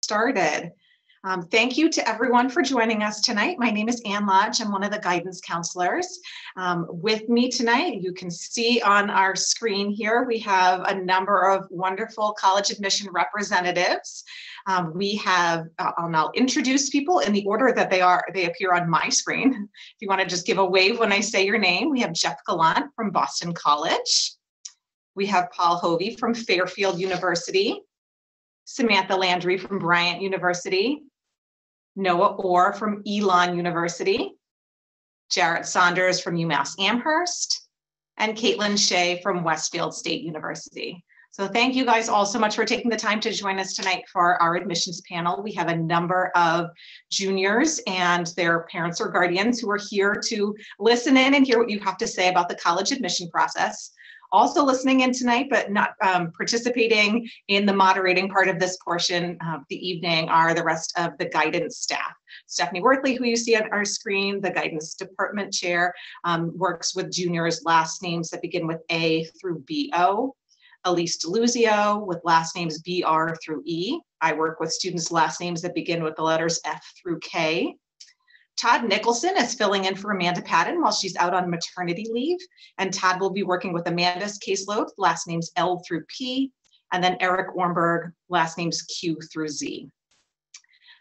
started. Thank you to everyone for joining us tonight. My name is Ann Lodge. I'm one of the guidance counselors. With me tonight, you can see on our screen here, we have a number of wonderful college admission representatives. I'll now introduce people in the order that they appear on my screen. If you want to just give a wave when I say your name, we have Jeff Gallant from Boston College. We have Paul Hovey from Fairfield University, Samantha Landry from Bryant University, Noah Orr from Elon University, Jarrett Saunders from UMass Amherst, and Caitlin Shea from Westfield State University. So thank you guys all so much for taking the time to join us tonight for our admissions panel. We have a number of juniors and their parents or guardians who are here to listen in and hear what you have to say about the college admission process. Also listening in tonight, but not participating in the moderating part of this portion of the evening are the rest of the guidance staff. Stephanie Worthley, who you see on our screen, the guidance department chair, works with juniors' last names that begin with A through B-O. Elise DeLuzio with last names B-R through E. I work with students' last names that begin with the letters F through K. Todd Nicholson is filling in for Amanda Patton while she's out on maternity leave. And Todd will be working with Amanda's caseload, last names L through P, and then Eric Ornberg, last names Q through Z.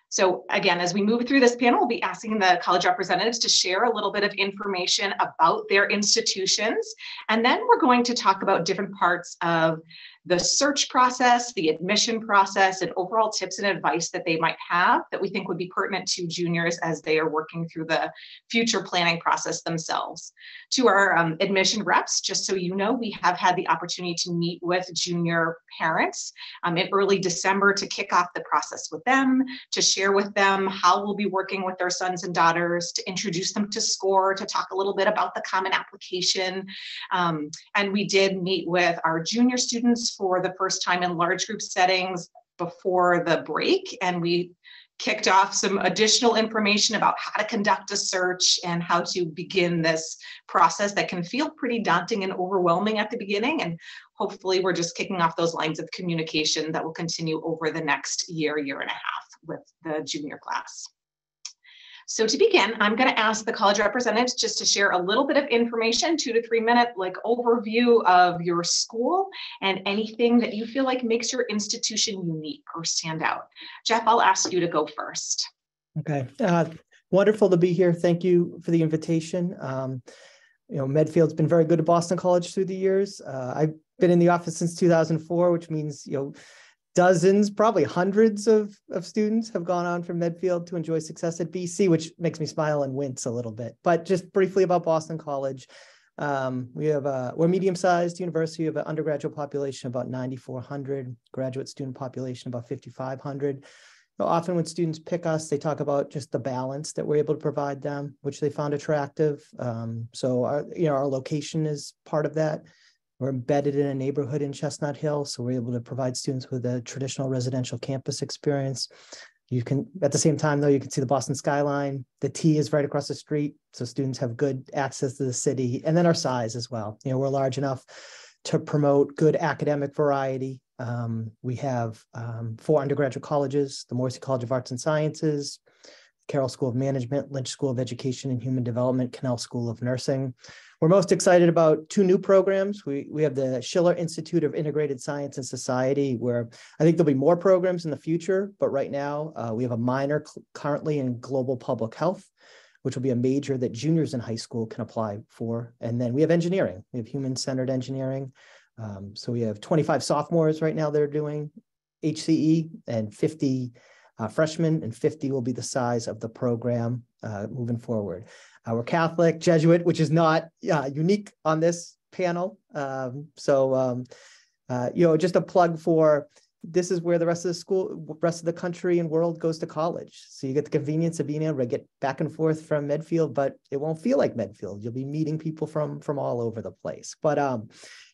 So again, as we move through this panel, we'll be asking the college representatives to share a little bit of information about their institutions. And then we're going to talk about different parts of the search process, the admission process, and overall tips and advice that they might have that we think would be pertinent to juniors as they are working through the future planning process themselves. To our admission reps, just so you know, we have had the opportunity to meet with junior parents in early December to kick off the process with them, to share with them how we'll be working with their sons and daughters, to introduce them to SCORE, to talk a little bit about the common application. And we did meet with our junior students for the first time in large group settings before the break. And we kicked off some additional information about how to conduct a search and how to begin this process that can feel pretty daunting and overwhelming at the beginning. And hopefully we're just kicking off those lines of communication that will continue over the next year, year and a half with the junior class. So to begin, I'm going to ask the college representatives just to share a little bit of information, 2 to 3 minute overview of your school and anything that you feel like makes your institution unique or stand out. Jeff, I'll ask you to go first. Okay, wonderful to be here. Thank you for the invitation. Medfield's been very good to Boston College through the years. I've been in the office since 2004, which means dozens, probably hundreds of students have gone on from Medfield to enjoy success at BC, which makes me smile and wince a little bit. But just briefly about Boston College, we're a medium-sized university. We have an undergraduate population about 9,400, graduate student population about 5,500. Often when students pick us, they talk about just the balance that we're able to provide them, which they found attractive. So our location is part of that. We're embedded in a neighborhood in Chestnut Hill, so we're able to provide students with a traditional residential campus experience. You can, at the same time though, you can see the Boston skyline. The T is right across the street, so students have good access to the city. And then our size as well. We're large enough to promote good academic variety. We have 4 undergraduate colleges, the Morrissey College of Arts and Sciences, Carroll School of Management, Lynch School of Education and Human Development, Cannell School of Nursing. We're most excited about 2 new programs. We have the Schiller Institute of Integrated Science and Society, where I think there'll be more programs in the future, but right now we have a minor currently in global public health, which will be a major that juniors in high school can apply for. And then we have engineering. We have human-centered engineering. So we have 25 sophomores right now that are doing HCE and 50 freshmen, and 50 will be the size of the program moving forward. We're Catholic, Jesuit, which is not unique on this panel. Just a plug for, this is where the rest of the country and world goes to college. So you get the convenience of being able to get back and forth from Medfield, but it won't feel like Medfield. You'll be meeting people from all over the place. But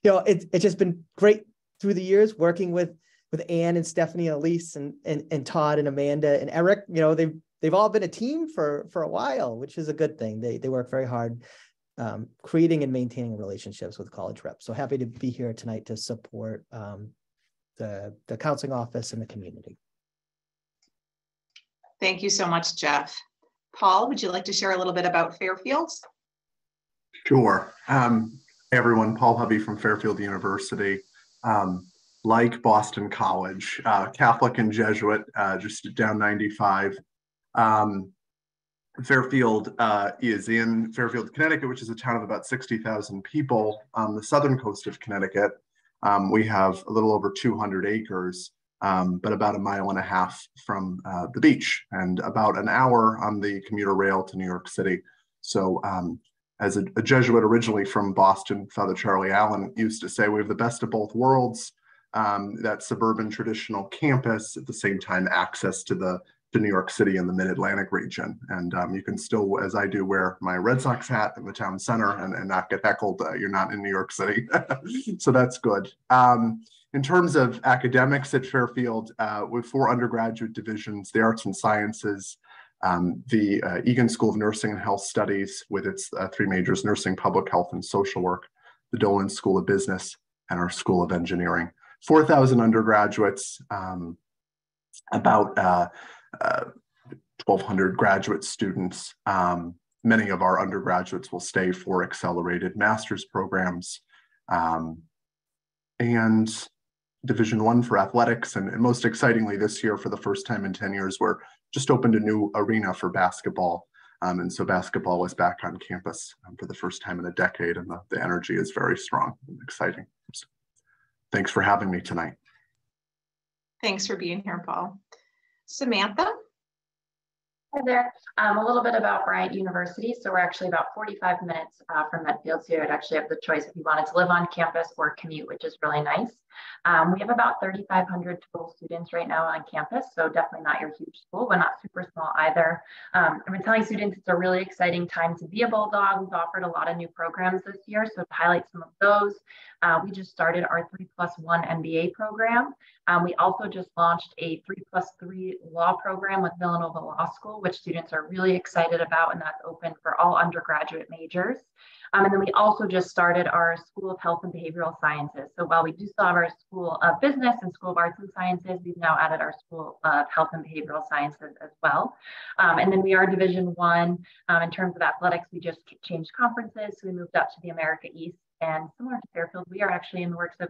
it's just been great through the years working with Ann and Stephanie and Elise and Todd and Amanda and Eric. They've all been a team for a while, which is a good thing. They work very hard creating and maintaining relationships with college reps. So happy to be here tonight to support the counseling office and the community. Thank you so much, Jeff. Paul, would you like to share a little bit about Fairfield? Sure. Hey everyone, Paul Hubby from Fairfield University. Like Boston College, Catholic and Jesuit, just down 95. Fairfield is in Fairfield, Connecticut, which is a town of about 60,000 people on the southern coast of Connecticut. We have a little over 200 acres, but about 1.5 miles from the beach and about an hour on the commuter rail to New York City. So as a Jesuit originally from Boston, Father Charlie Allen used to say, we have the best of both worlds, that suburban traditional campus, at the same time access to New York City and the Mid-Atlantic region. And you can still, as I do, wear my Red Sox hat in the town center and not get heckled. You're not in New York City. So that's good. In terms of academics at Fairfield, with 4 undergraduate divisions, the arts and sciences, the Egan School of Nursing and Health Studies with its 3 majors, nursing, public health, and social work, the Dolan School of Business, and our School of Engineering. 4,000 undergraduates, about 1,200 graduate students. Many of our undergraduates will stay for accelerated master's programs, and Division I for athletics. And most excitingly this year, for the first time in 10 years, we're just opened a new arena for basketball. And so basketball is back on campus for the first time in a decade, and the energy is very strong and exciting. So thanks for having me tonight. Thanks for being here, Paul. Samantha? Hi there. A little bit about Bryant University. So we're actually about 45 minutes from Medfield. So you'd actually have the choice if you wanted to live on campus or commute, which is really nice. We have about 3,500 total students right now on campus. So definitely not your huge school, but not super small either. I've been telling students it's a really exciting time to be a Bulldog. We've offered a lot of new programs this year. So to highlight some of those, we just started our 3+1 MBA program. We also just launched a 3+3 law program with Villanova Law School, which students are really excited about, and that's open for all undergraduate majors. And then we also just started our School of Health and Behavioral Sciences. So while we do still have our School of Business and School of Arts and Sciences, we've now added our School of Health and Behavioral Sciences as well. And then we are Division I. In terms of athletics, we just changed conferences. So we moved up to the America East. And similar to Fairfield, we are actually in the works of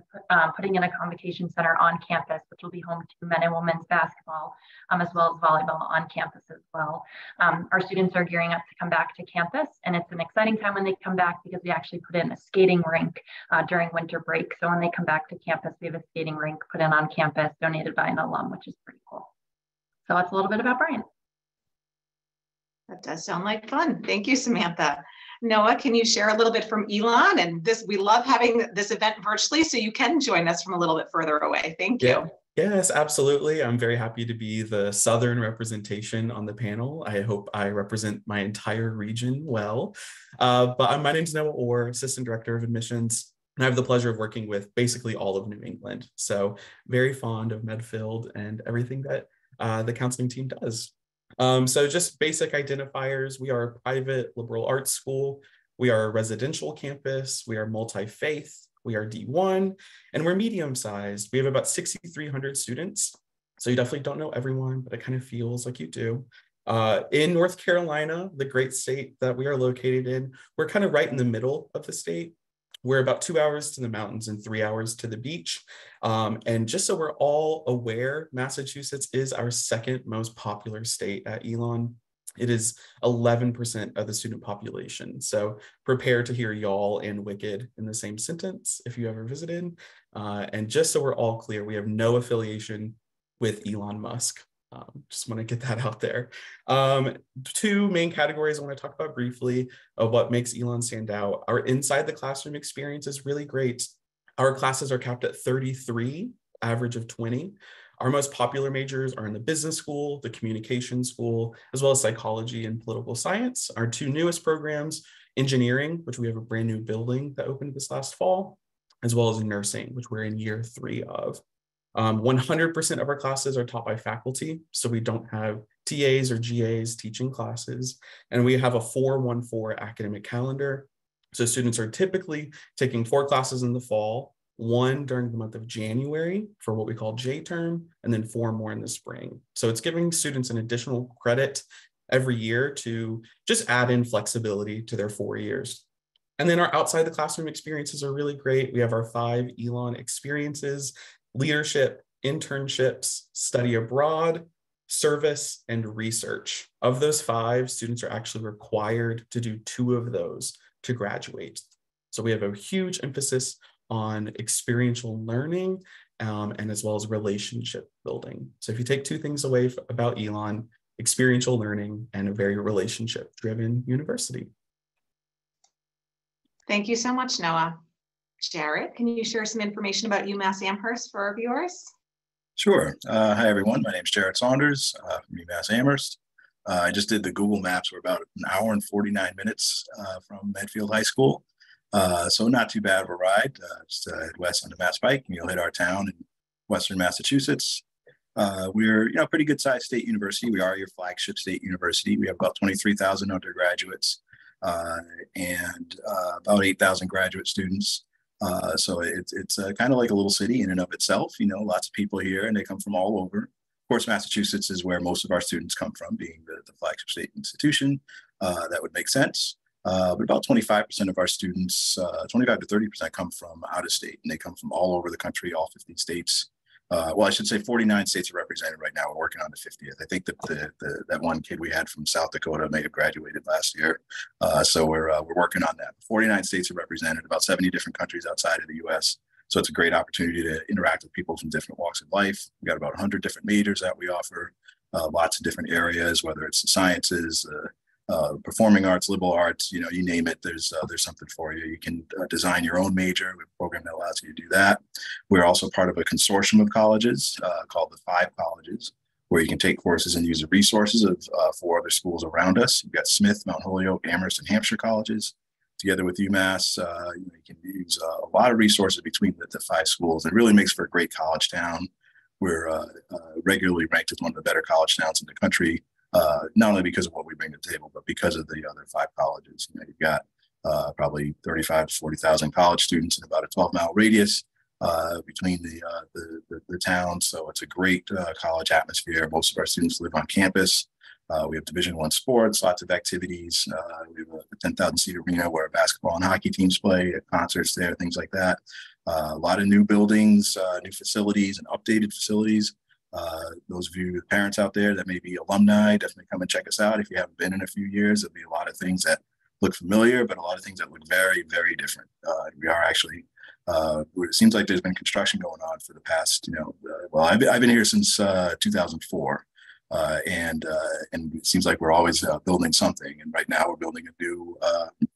putting in a convocation center on campus, which will be home to men and women's basketball, as well as volleyball on campus as well. Our students are gearing up to come back to campus, and it's an exciting time when they come back because we actually put in a skating rink during winter break. So when they come back to campus, we have a skating rink put in on campus, donated by an alum, which is pretty cool. So that's a little bit about Bryant. That does sound like fun. Thank you, Samantha. Noah, can you share a little bit from Elon? And we love having this event virtually, so you can join us from a little bit further away. Thank you. Yes, absolutely. I'm very happy to be the Southern representation on the panel. I hope I represent my entire region well. But my name is Noah Orr, Assistant Director of Admissions, and I have the pleasure of working with basically all of New England. So very fond of Medfield and everything that the counseling team does. So just basic identifiers: we are a private liberal arts school, we are a residential campus, we are multi-faith, we are D1, and we're medium-sized. We have about 6,300 students. So you definitely don't know everyone, but it kind of feels like you do. In North Carolina, the great state that we are located in, we're kind of right in the middle of the state. We're about 2 hours to the mountains and 3 hours to the beach. And just so we're all aware, Massachusetts is our second most popular state at Elon. It is 11% of the student population. So prepare to hear y'all and wicked in the same sentence if you ever visited. And just so we're all clear, we have no affiliation with Elon Musk. Just want to get that out there. 2 main categories I want to talk about briefly of what makes Elon stand out. Our inside the classroom experience is really great. Our classes are capped at 33, average of 20. Our most popular majors are in the business school, the communication school, as well as psychology and political science. Our 2 newest programs, engineering, which we have a brand new building that opened this last fall, as well as nursing, which we're in year 3 of. 100% of our classes are taught by faculty, so we don't have TAs or GAs teaching classes, and we have a 4-1-4 academic calendar. So students are typically taking 4 classes in the fall, 1 during the month of January for what we call J-term, and then 4 more in the spring. So it's giving students an additional credit every year to just add in flexibility to their 4 years. And then our outside the classroom experiences are really great. We have our 5 Elon experiences: leadership, internships, study abroad, service, and research. Of those 5, students are actually required to do 2 of those to graduate. So we have a huge emphasis on experiential learning and as well as relationship building. So if you take 2 things away about Elon: experiential learning and a very relationship-driven university. Thank you so much, Noah. Jared, can you share some information about UMass Amherst for our viewers? Sure. Hi, everyone. My name is Jared Saunders from UMass Amherst. I just did the Google Maps. We're about an hour and 49 minutes from Medfield High School. So not too bad of a ride. Just head west onto Mass Pike and you'll hit our town in Western Massachusetts. We're, a pretty good sized state university. We are your flagship state university. We have about 23,000 undergraduates and about 8,000 graduate students. So it's kind of like a little city in and of itself. Lots of people here, and they come from all over. Of course, Massachusetts is where most of our students come from, being the flagship state institution. That would make sense. But about 25% of our students, 25 to 30% come from out of state, and they come from all over the country, all 50 states. Well, I should say 49 states are represented right now. We're working on the 50th. I think that that one kid we had from South Dakota may have graduated last year. So we're working on that. 49 states are represented, about 70 different countries outside of the U.S. So it's a great opportunity to interact with people from different walks of life. We've got about 100 different majors that we offer, lots of different areas, whether it's the sciences, performing arts, liberal arts, you name it, there's something for you. You can design your own major. We have a program that allows you to do that. We're also part of a consortium of colleges called the 5 Colleges, where you can take courses and use the resources of 4 other schools around us. You've got Smith, Mount Holyoke, Amherst, and Hampshire colleges. Together with UMass, you can use a lot of resources between the 5 schools. It really makes for a great college town. We're regularly ranked as one of the better college towns in the country. Not only because of what we bring to the table, but because of the other 5 colleges. You've got probably 35 to 40,000 college students in about a 12-mile radius between the towns. So it's a great college atmosphere. Most of our students live on campus. We have Division I sports, lots of activities. We have a 10,000-seat arena where basketball and hockey teams play, concerts there, things like that. A lot of new buildings, new facilities, and updated facilities. Those of you parents out there that may be alumni, definitely come and check us out. If you haven't been in a few years, there'll be a lot of things that look familiar, but a lot of things that look very, very different. We are actually, it seems like there's been construction going on for the past, well, I've been here since 2004. And it seems like we're always building something. And right now we're building a new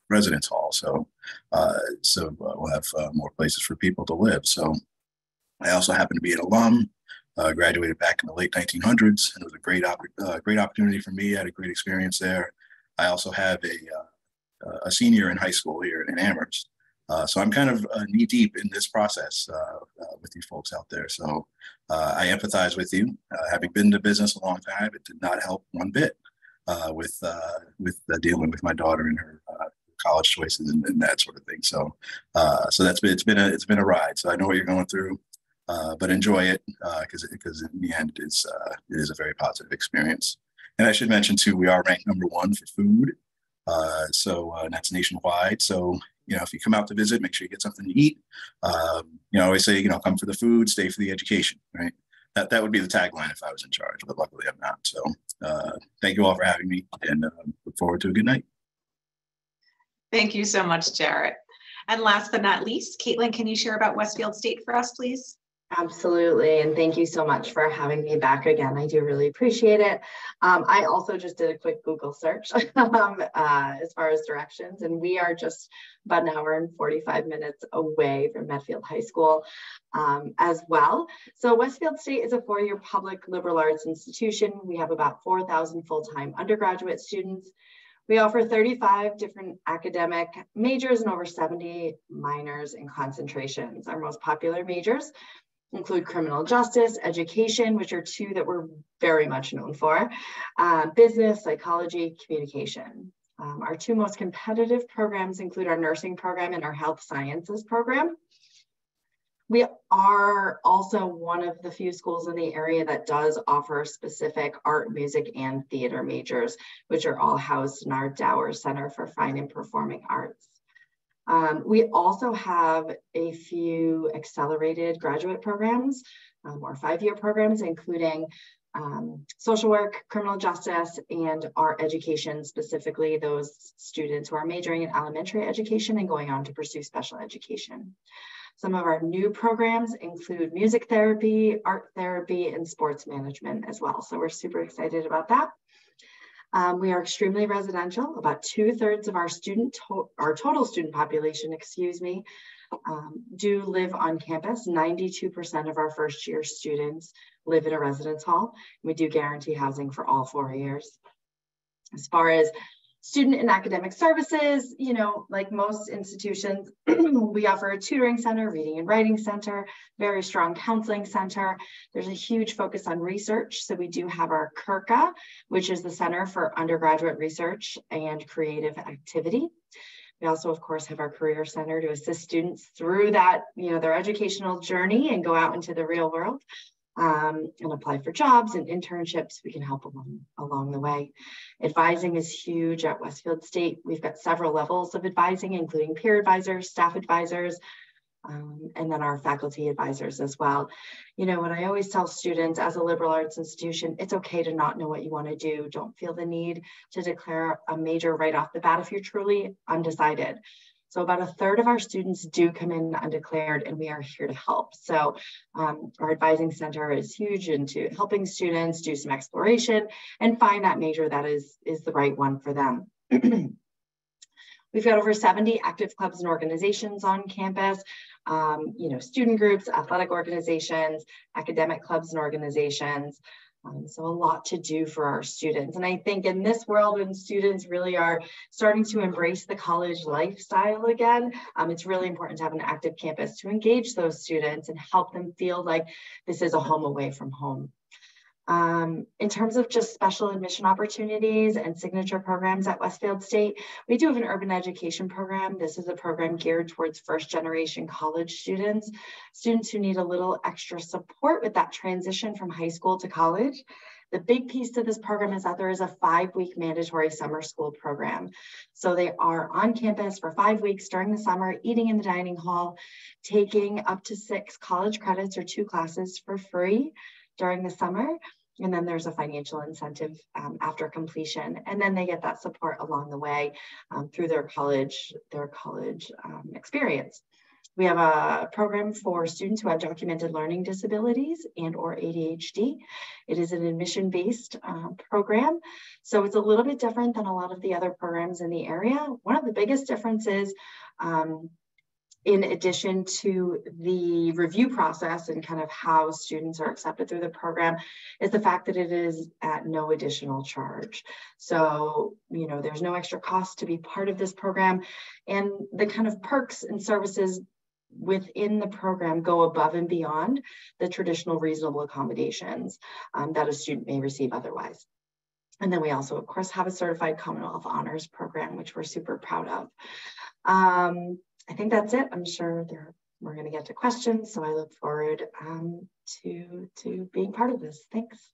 residence hall. So we'll have more places for people to live. So I also happen to be an alum. Graduated back in the late 1900s, and it was a great opportunity for me. I had a great experience there. I also have a senior in high school here in Amherst, so I'm kind of knee deep in this process with you folks out there. So I empathize with you. Having been in business a long time, it did not help one bit with dealing with my daughter and her college choices and that sort of thing. So it's been a ride. So I know what you're going through. But enjoy it because in the end it is a very positive experience. And I should mention too, we are ranked #1 for food, so that's nationwide. So if you come out to visit, make sure you get something to eat. I always say come for the food, stay for the education. Right? That would be the tagline if I was in charge, but luckily I'm not. So thank you all for having me, and look forward to a good night. Thank you so much, Jarrett. And last but not least, Caitlin, can you share about Westfield State for us, please? Absolutely. And thank you so much for having me back again. I do really appreciate it. I also just did a quick Google search as far as directions, and we are just about an hour and 45 minutes away from Medfield High School as well. So Westfield State is a 4-year public liberal arts institution. We have about 4,000 full-time undergraduate students. We offer 35 different academic majors and over 70 minors and concentrations. Our most popular majors include criminal justice, education, which are 2 that we're very much known for, business, psychology, communication. Our 2 most competitive programs include our nursing program and our health sciences program. We are also one of the few schools in the area that does offer specific art, music, and theater majors, which are all housed in our Dower Center for Fine and Performing Arts. We also have a few accelerated graduate programs or 5-year programs, including social work, criminal justice, and art education, specifically those students who are majoring in elementary education and going on to pursue special education. Some of our new programs include music therapy, art therapy, and sports management as well. So we're super excited about that. We are extremely residential. About 2/3 of our total student population, do live on campus. 92% of our first-year students live in a residence hall. We do guarantee housing for all 4 years. As far as student and academic services, like most institutions, we offer a tutoring center, reading and writing center, very strong counseling center. There's a huge focus on research. So we do have our CURCA, which is the Center for Undergraduate Research and Creative Activity. We also, of course, have our Career Center to assist students through that, their educational journey and go out into the real world. And apply for jobs and internships. We can help along the way. Advising is huge at Westfield State. We've got several levels of advising, including peer advisors, staff advisors, and then our faculty advisors as well. What I always tell students as a liberal arts institution, it's okay to not know what you want to do. Don't feel the need to declare a major right off the bat if you're truly undecided. So about 1/3 of our students do come in undeclared, and we are here to help. So our advising center is huge into helping students do some exploration and find that major that is the right one for them. We've got over 70 active clubs and organizations on campus, student groups, athletic organizations, academic clubs and organizations. So a lot to do for our students. And I think in this world, when students really are starting to embrace the college lifestyle again, it's really important to have an active campus to engage those students and help them feel like this is a home away from home. In terms of just special admission opportunities and signature programs at Westfield State, we do have an urban education program. This is a program geared towards first-generation college students who need a little extra support with that transition from high school to college. The big piece to this program is that there is a 5-week mandatory summer school program. So they are on campus for 5 weeks during the summer, eating in the dining hall, taking up to 6 college credits or 2 classes for free during the summer. And then there's a financial incentive after completion. And then they get that support along the way through their college experience. We have a program for students who have documented learning disabilities and or ADHD. It is an admission-based program. So it's a little bit different than a lot of the other programs in the area. One of the biggest differences in addition to the review process and kind of how students are accepted through the program is the fact that it is at no additional charge. So, there's no extra cost to be part of this program, and the kind of perks and services within the program go above and beyond the traditional reasonable accommodations that a student may receive otherwise. And then we also, of course, have a certified Commonwealth Honors program, which we're super proud of. I think that's it. I'm sure we're going to get to questions, so I look forward to being part of this. Thanks.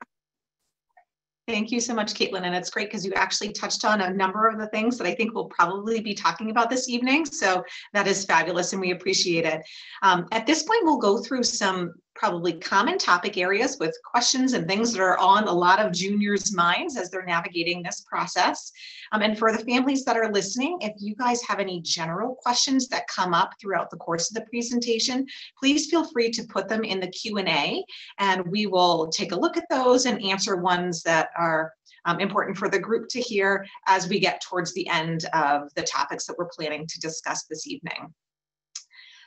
Thank you so much, Caitlin. And it's great because you actually touched on a number of the things that I think we'll probably be talking about this evening. So that is fabulous and we appreciate it. At this point, we'll go through some probably common topic areas with questions and things that are on a lot of juniors' minds as they're navigating this process. And for the families that are listening, if you guys have any general questions that come up throughout the course of the presentation, please feel free to put them in the Q&A and we will take a look at those and answer ones that are important for the group to hear as we get towards the end of the topics that we're planning to discuss this evening.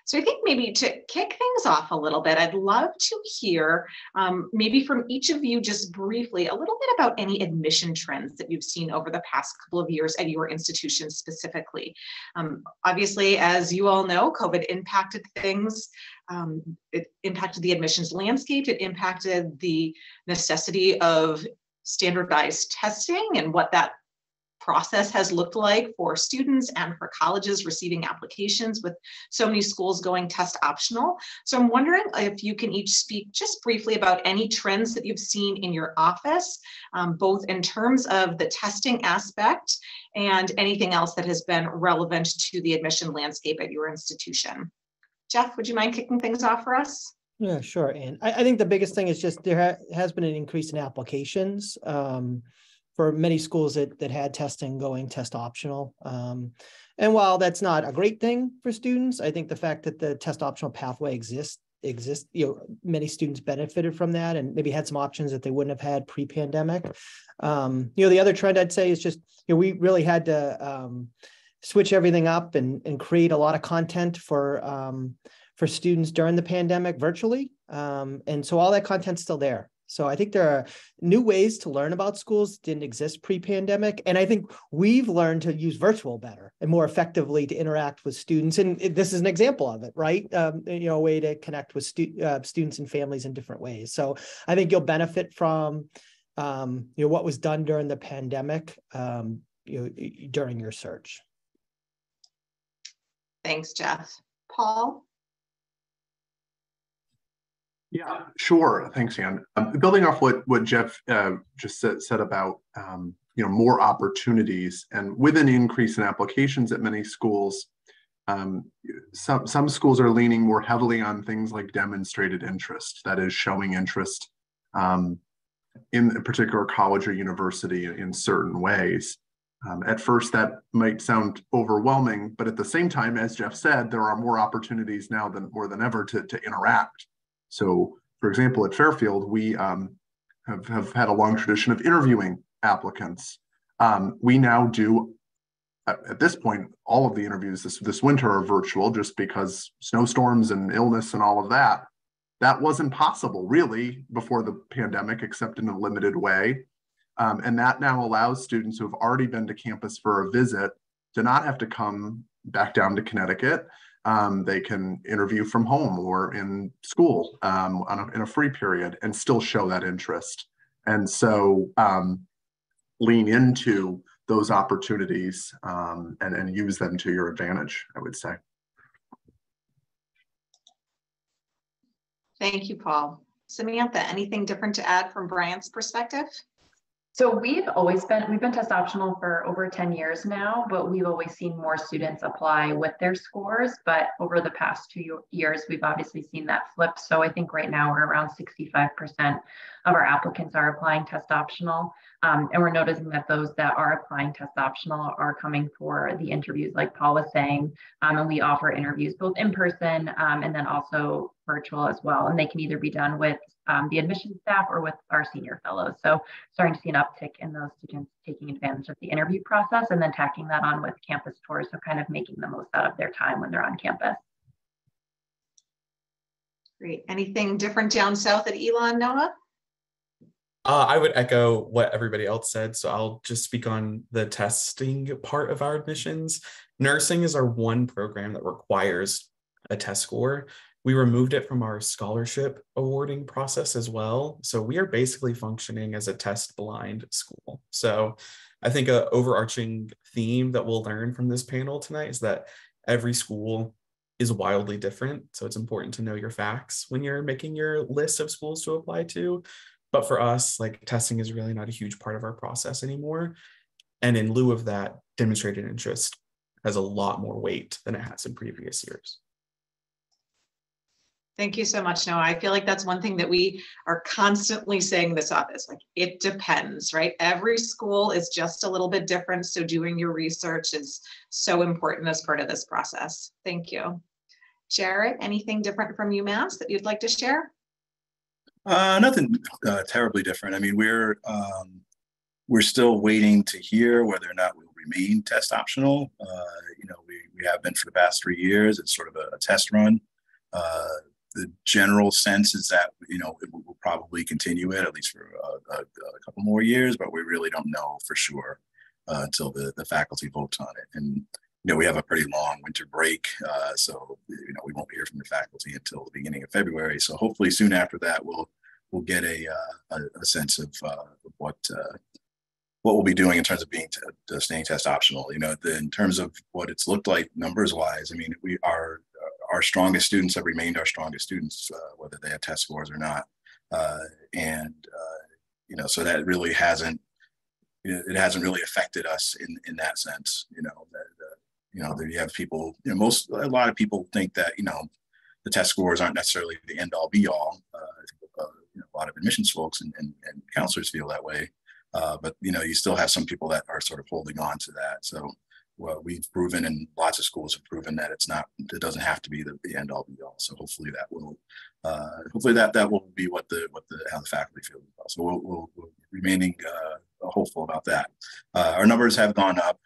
So I think maybe to kick things off a little bit, I'd love to hear maybe from each of you just briefly a little bit about any admission trends that you've seen over the past couple of years at your institution specifically. Obviously, as you all know, COVID impacted things. It impacted the admissions landscape. It impacted the necessity of standardized testing and what that process has looked like for students and for colleges receiving applications with so many schools going test optional. So I'm wondering if you can each speak just briefly about any trends that you've seen in your office, both in terms of the testing aspect and anything else that has been relevant to the admission landscape at your institution. Jeff, would you mind kicking things off for us? Yeah, sure. And I think the biggest thing is just there has been an increase in applications for many schools that had testing going test optional. And while that's not a great thing for students, I think the fact that the test optional pathway exists, many students benefited from that and maybe had some options that they wouldn't have had pre-pandemic. The other trend I'd say is just, we really had to switch everything up and create a lot of content for students during the pandemic virtually. And so all that content's still there. So I think there are new ways to learn about schools that didn't exist pre-pandemic. And I think we've learned to use virtual better and more effectively to interact with students. And this is an example of it, right? A way to connect with students and families in different ways. So I think you'll benefit from what was done during the pandemic during your search. Thanks, Jeff. Paul? Yeah, sure. Thanks, Ann. Building off what Jeff just said about more opportunities, and with an increase in applications at many schools, some schools are leaning more heavily on things like demonstrated interest, that is, showing interest in a particular college or university in certain ways. At first, that might sound overwhelming, but at the same time, as Jeff said, there are more opportunities now more than ever to interact. So, for example, at Fairfield, we have had a long tradition of interviewing applicants. We now do, at this point, all of the interviews this winter are virtual just because snowstorms and illness and all of that. That wasn't possible really before the pandemic, except in a limited way. And that now allows students who have already been to campus for a visit to not have to come back down to Connecticut. They can interview from home or in school in a free period and still show that interest. And so lean into those opportunities and use them to your advantage, I would say. Thank you, Paul. Samantha, anything different to add from Bryant's perspective? So we've been test optional for over 10 years now, but we've always seen more students apply with their scores. But over the past 2 years, we've obviously seen that flip. So I think right now we're around 65% of our applicants are applying test optional. And we're noticing that those that are applying test optional are coming for the interviews like Paul was saying. And we offer interviews both in person and then also virtual as well. And they can either be done with the admission staff or with our senior fellows. So starting to see an uptick in those students taking advantage of the interview process and then tacking that on with campus tours. So kind of making the most out of their time when they're on campus. Great. Anything different down south at Elon, Noah? I would echo what everybody else said. So I'll just speak on the testing part of our admissions. Nursing is our one program that requires a test score. We removed it from our scholarship awarding process as well. So we are basically functioning as a test blind school. So I think an overarching theme that we'll learn from this panel tonight is that every school is wildly different. So it's important to know your facts when you're making your list of schools to apply to. But for us, like, testing is really not a huge part of our process anymore. And in lieu of that, demonstrated interest has a lot more weight than it has in previous years. Thank you so much, Noah. I feel like that's one thing that we are constantly saying in this office, like, it depends, right? Every school is just a little bit different. So doing your research is so important as part of this process. Thank you. Jared, anything different from UMass that you'd like to share? Nothing terribly different. I mean, we're still waiting to hear whether or not we'll remain test optional. We have been for the past 3 years. It's sort of a test run. The general sense is that, it will probably continue it at least for a couple more years, but we really don't know for sure until the faculty votes on it. And, we have a pretty long winter break, so, we won't hear from the faculty until the beginning of February. So hopefully soon after that, we'll get a sense of what what we'll be doing in terms of being staying test optional. You know, in terms of what it's looked like numbers wise, I mean, our strongest students have remained our strongest students, whether they have test scores or not. You know, so that really hasn't, it hasn't really affected us in that sense. You know, that you have people, you know, a lot of people think that, you know, the test scores aren't necessarily the end all be all. You know, a lot of admissions folks and counselors feel that way. But, you know, you still have some people that are sort of holding on to that. So we've proven, and lots of schools have proven, that it doesn't have to be the end all be all. So hopefully that will, that will be how the faculty feel as well. So we're remaining hopeful about that. Our numbers have gone up.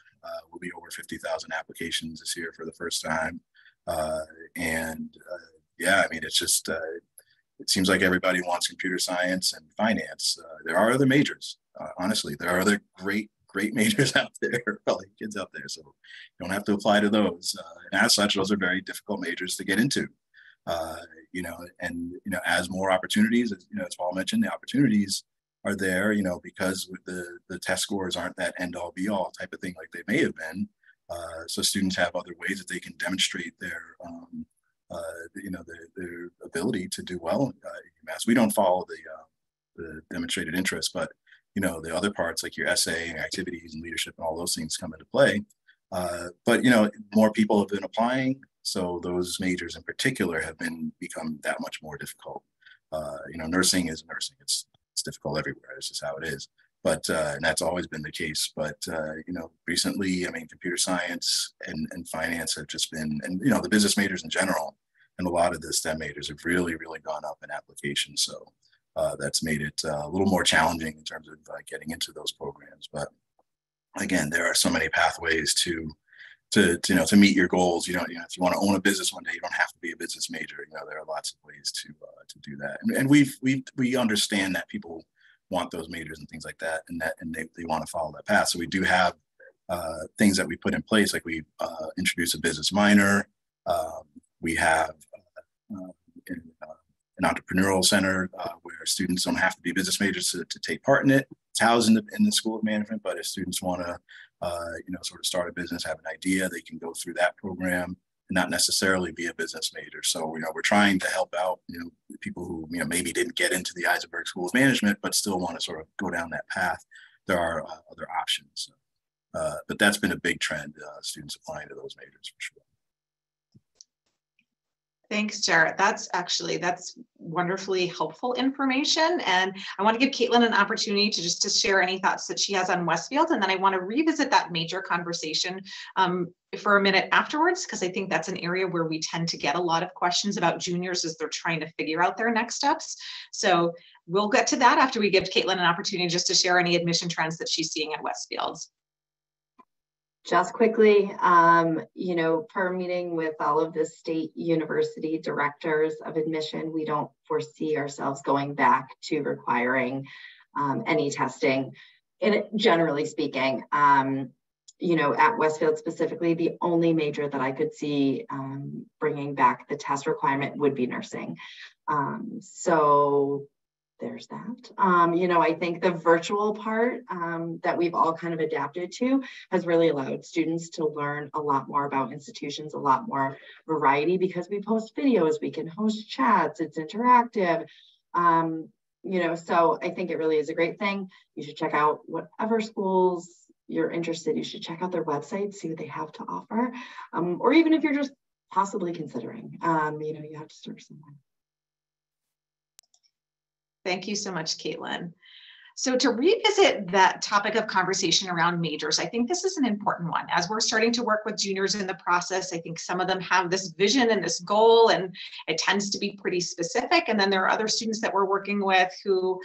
We'll be over 50,000 applications this year for the first time. Yeah, I mean, it's just, it seems like everybody wants computer science and finance. There are other majors. Honestly, there are other great majors out there, probably kids out there. So you don't have to apply to those. And as such, those are very difficult majors to get into. You know, and, you know, as more opportunities, you know, as Paul mentioned, the opportunities are there, you know, because with the test scores aren't that end all be all type of thing like they may have been. So students have other ways that they can demonstrate their, you know, their ability to do well in UMass. We don't follow the demonstrated interest, but, you know, the other parts like your essay and activities and leadership and all those things come into play. But, you know, more people have been applying. So those majors in particular have become that much more difficult. You know, nursing is nursing. It's difficult everywhere. It's just how it is. But and that's always been the case. But you know, recently, I mean, computer science and finance have just been, and you know, the business majors in general, and a lot of the STEM majors have really gone up in applications. So that's made it a little more challenging in terms of getting into those programs. But again, there are so many pathways to meet your goals. You know, if you want to own a business one day, you don't have to be a business major. You know, there are lots of ways to do that. And we understand that people want those majors and things like that, and they want to follow that path. So we do have things that we put in place, like we introduce a business minor. We have an entrepreneurial center where students don't have to be business majors to take part in it. It's housed in the School of Management, but if students want to, you know, sort of start a business, have an idea, they can go through that program and not necessarily be a business major. So, you know, we're trying to help out, you know, people who, you know, maybe didn't get into the Eisenberg School of Management, but still want to sort of go down that path. There are other options. But that's been a big trend, students applying to those majors for sure. Thanks, Jarrett. That's wonderfully helpful information. And I want to give Caitlin an opportunity to share any thoughts that she has on Westfield. And then I want to revisit that major conversation for a minute afterwards, because I think that's an area where we tend to get a lot of questions about juniors as they're trying to figure out their next steps. So we'll get to that after we give Caitlin an opportunity just to share any admission trends that she's seeing at Westfield. Just quickly, you know, per meeting with all of the state university directors of admission, we don't foresee ourselves going back to requiring any testing. And generally speaking, you know, at Westfield specifically, the only major that I could see bringing back the test requirement would be nursing. So there's that. You know, I think the virtual part that we've all kind of adapted to has really allowed students to learn a lot more about institutions, a lot more variety, because we post videos, we can host chats, it's interactive. You know, so I think it really is a great thing. You should check out whatever schools you're interested. You should check out their website, see what they have to offer. Or even if you're just possibly considering, you know, you have to start somewhere. Thank you so much, Caitlin. So to revisit that topic of conversation around majors, I think this is an important one. As we're starting to work with juniors in the process, I think some of them have this vision and this goal, and it tends to be pretty specific. And then there are other students that we're working with who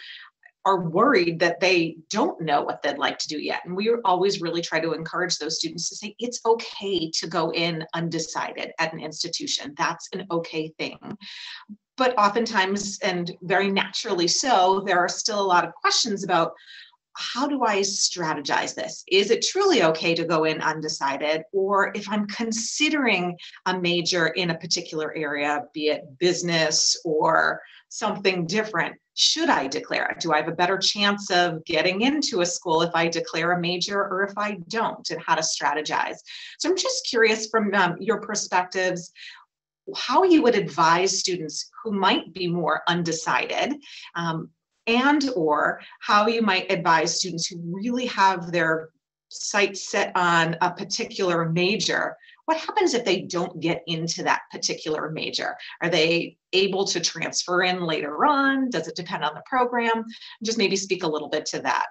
are worried that they don't know what they'd like to do yet. And we always really try to encourage those students to say, it's okay to go in undecided at an institution. That's an okay thing. But oftentimes, and very naturally so, there are still a lot of questions about, how do I strategize this? Is it truly okay to go in undecided? Or if I'm considering a major in a particular area, be it business or something different, should I declare it? Do I have a better chance of getting into a school if I declare a major or if I don't, and how to strategize? So I'm just curious from your perspectives, how you would advise students who might be more undecided, and or how you might advise students who really have their sights set on a particular major. What happens if they don't get into that particular major? Are they able to transfer in later on? Does it depend on the program? Just maybe speak a little bit to that.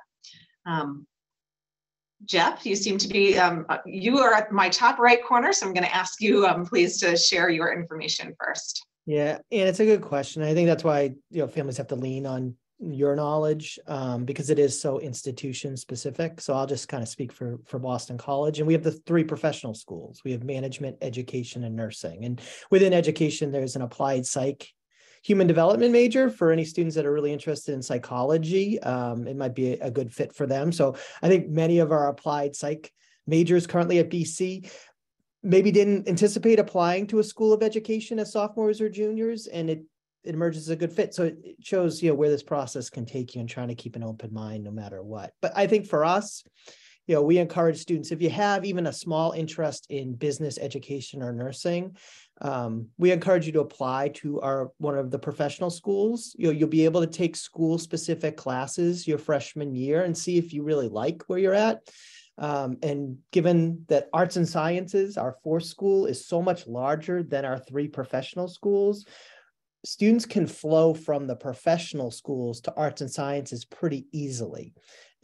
Jeff, you seem to be, you are at my top right corner, so I'm going to ask you, please, to share your information first. Yeah, and it's a good question. I think that's why families have to lean on your knowledge, because it is so institution specific. So I'll just kind of speak for Boston College. And we have the 3 professional schools. We have management, education, and nursing. And within education, there's an applied psych human development major for any students that are really interested in psychology. It might be a good fit for them. So I think many of our applied psych majors currently at BC maybe didn't anticipate applying to a school of education as sophomores or juniors, and it emerges as a good fit. So it shows, where this process can take you and trying to keep an open mind no matter what. But I think for us, we encourage students, if you have even a small interest in business, education, or nursing, we encourage you to apply to one of the professional schools. You'll be able to take school-specific classes your freshman year and see if you really like where you're at. And given that arts and sciences, our 4th school, is so much larger than our 3 professional schools, students can flow from the professional schools to arts and sciences pretty easily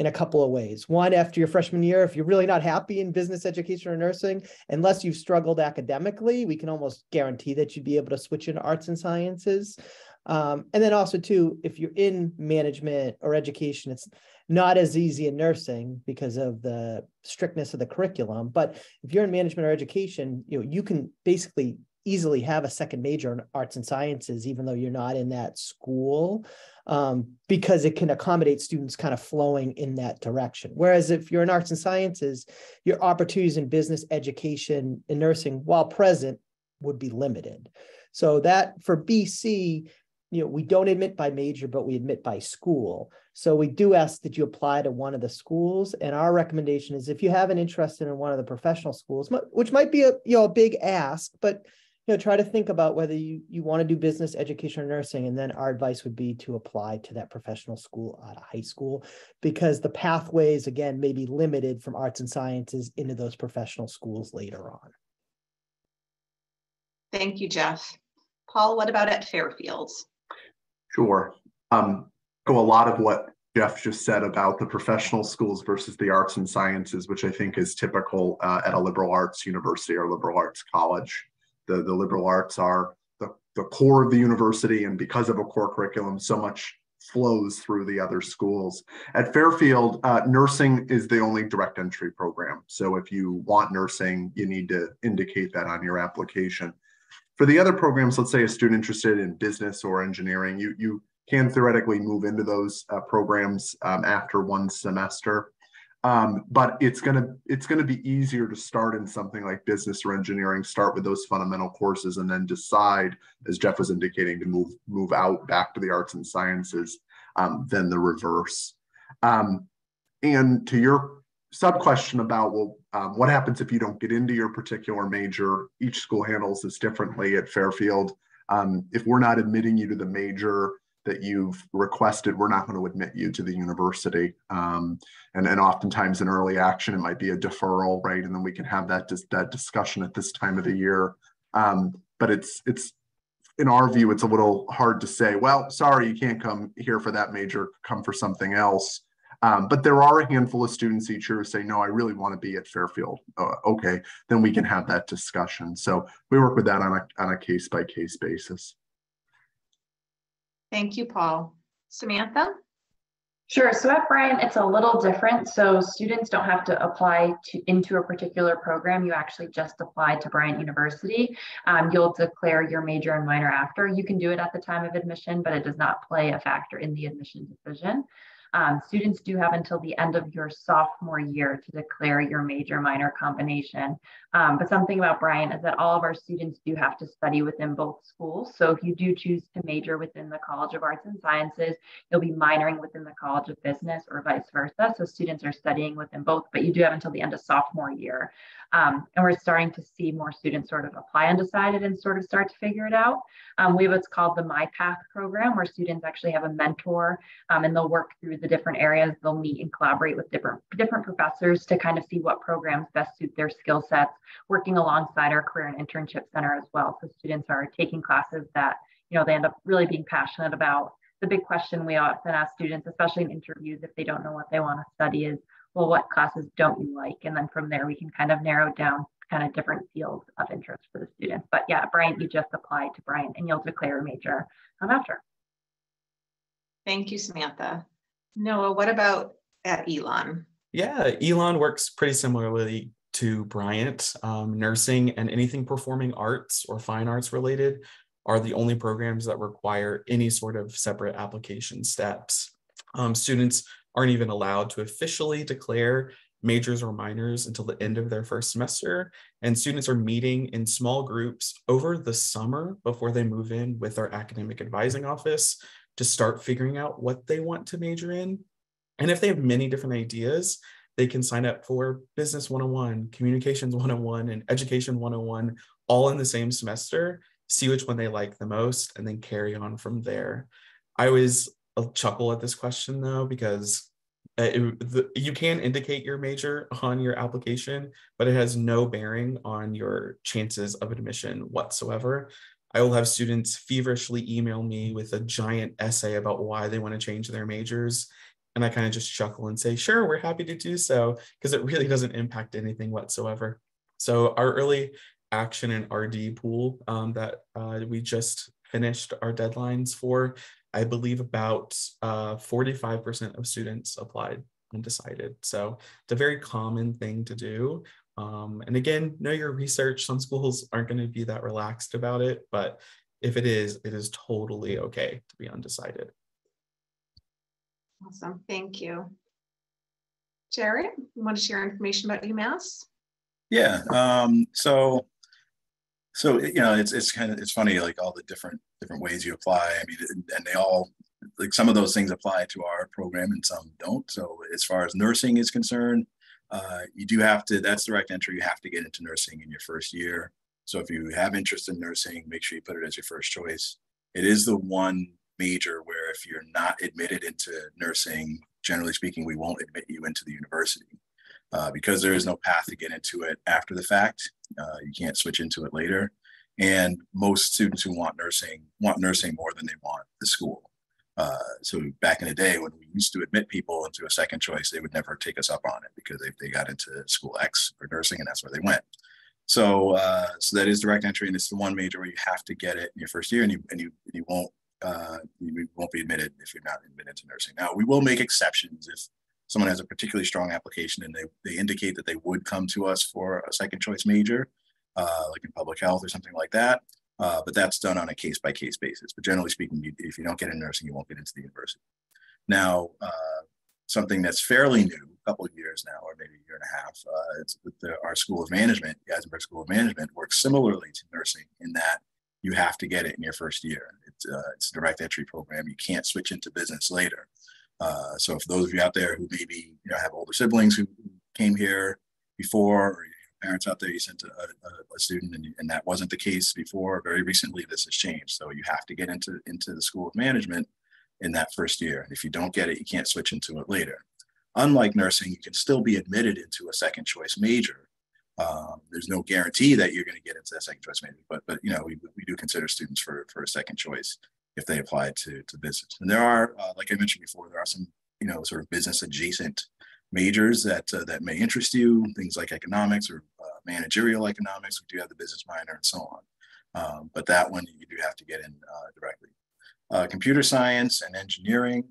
in a couple of ways. One, after your freshman year, if you're really not happy in business, education, or nursing, unless you've struggled academically, we can almost guarantee that you'd be able to switch into arts and sciences. And then also too, if you're in management or education, it's not as easy in nursing because of the strictness of the curriculum. But if you're in management or education, you can basically easily have a second major in arts and sciences, even though you're not in that school, because it can accommodate students kind of flowing in that direction. Whereas if you're in arts and sciences, your opportunities in business, education, and nursing, while present, would be limited. So that for BC, we don't admit by major, but we admit by school. So we do ask that you apply to one of the schools. And our recommendation is if you have an interest in one of the professional schools, which might be a big ask, but try to think about whether you want to do business, education, or nursing. And then our advice would be to apply to that professional school out of high school, because the pathways, again, may be limited from arts and sciences into those professional schools later on. Thank you, Jeff. Paul, what about at Fairfield? Sure. A lot of what Jeff just said about the professional schools versus the arts and sciences, which I think is typical at a liberal arts university or liberal arts college. The liberal arts are the core of the university, and because of a core curriculum, so much flows through the other schools. At Fairfield, nursing is the only direct entry program. So if you want nursing, you need to indicate that on your application. For the other programs, let's say a student interested in business or engineering, you can theoretically move into those programs after one semester. But it's gonna be easier to start in something like business or engineering, start with those fundamental courses, and then decide, as Jeff was indicating, to move out back to the arts and sciences than the reverse. And to your sub question about, what happens if you don't get into your particular major? Each school handles this differently. At Fairfield, if we're not admitting you to the major that you've requested, we're not going to admit you to the university. And oftentimes in early action, it might be a deferral, right? And then we can have that discussion at this time of the year. But it's in our view, it's a little hard to say, well, sorry, you can't come here for that major, come for something else. But there are a handful of students each year who say, no, I really want to be at Fairfield. Okay, then we can have that discussion. So we work with that on a case-by-case basis. Thank you, Paul. Samantha? Sure. So at Bryant, it's a little different. So students don't have to apply into a particular program. You actually just apply to Bryant University. You'll declare your major and minor after. You can do it at the time of admission, but it does not play a factor in the admission decision. Students do have until the end of your sophomore year to declare your major minor combination. But something about Bryant is that all of our students do have to study within both schools. So if you do choose to major within the College of Arts and Sciences, you'll be minoring within the College of Business or vice versa. So students are studying within both, but you do have until the end of sophomore year. And we're starting to see more students sort of apply undecided and sort of start to figure it out. We have what's called the My Path program, where students actually have a mentor and they'll work through the different areas. They'll meet and collaborate with different professors to kind of see what programs best suit their skill sets, working alongside our Career and Internship Center as well. So students are taking classes that, they end up really being passionate about. The big question we often ask students, especially in interviews, if they don't know what they want to study, is, well, what classes don't you like? And then from there, we can kind of narrow down kind of different fields of interest for the students. But yeah, Bryant, you just applied to Bryant and you'll declare a major after. Thank you, Samantha. Noah, what about at Elon? Yeah, Elon works pretty similarly to Bryant. Nursing and anything performing arts or fine arts related are the only programs that require any sort of separate application steps. Students aren't even allowed to officially declare majors or minors until the end of their first semester, and students are meeting in small groups over the summer before they move in with our academic advising office to start figuring out what they want to major in. And if they have many different ideas, they can sign up for Business 101, Communications 101, and Education 101 all in the same semester, see which one they like the most, and then carry on from there. I always chuckle at this question though, because you can indicate your major on your application, but it has no bearing on your chances of admission whatsoever. I will have students feverishly email me with a giant essay about why they want to change their majors. And I kind of just chuckle and say, sure, we're happy to do so, because it really doesn't impact anything whatsoever. So our early action and RD pool that we just finished our deadlines for, I believe about 45% of students applied undecided. So it's a very common thing to do. And again, know your research. Some schools aren't going to be that relaxed about it, but if it is totally okay to be undecided. Awesome, thank you. Jared, you want to share information about UMass? Yeah, so it's funny, like all the different ways you apply. I mean, and they all, like, some of those things apply to our program and some don't. So as far as nursing is concerned, you do have to, that's direct entry. You have to get into nursing in your first year. So if you have interest in nursing, make sure you put it as your first choice. It is the one major where if you're not admitted into nursing, generally speaking, we won't admit you into the university. Because there is no path to get into it after the fact. You can't switch into it later. And most students who want nursing more than they want the school. So back in the day when we used to admit people into a second choice, they would never take us up on it because they got into school X for nursing and that's where they went. So that is direct entry, and it's the one major where you have to get it in your first year, and you won't be admitted if you're not admitted to nursing. Now we will make exceptions if someone has a particularly strong application and they indicate that they would come to us for a second choice major, like in public health or something like that. But that's done on a case-by-case basis. But generally speaking, if you don't get into nursing, you won't get into the university. Now, something that's fairly new, a couple of years now, or maybe a year and a half, it's with our School of Management, the Eisenberg School of Management, works similarly to nursing in that you have to get it in your first year. It's a direct entry program. You can't switch into business later. So for those of you out there who maybe have older siblings who came here before, or parents out there, you sent a student and that wasn't the case before, very recently this has changed. So you have to get into the School of Management in that first year. And if you don't get it, you can't switch into it later. Unlike nursing, you can still be admitted into a second choice major. There's no guarantee that you're going to get into that second choice major, but we do consider students for a second choice if they apply to business. And there are, like I mentioned before, there are some, sort of business adjacent majors that may interest you, things like economics or managerial economics. We do have the business minor and so on. But that one, you do have to get in directly. Computer science and engineering,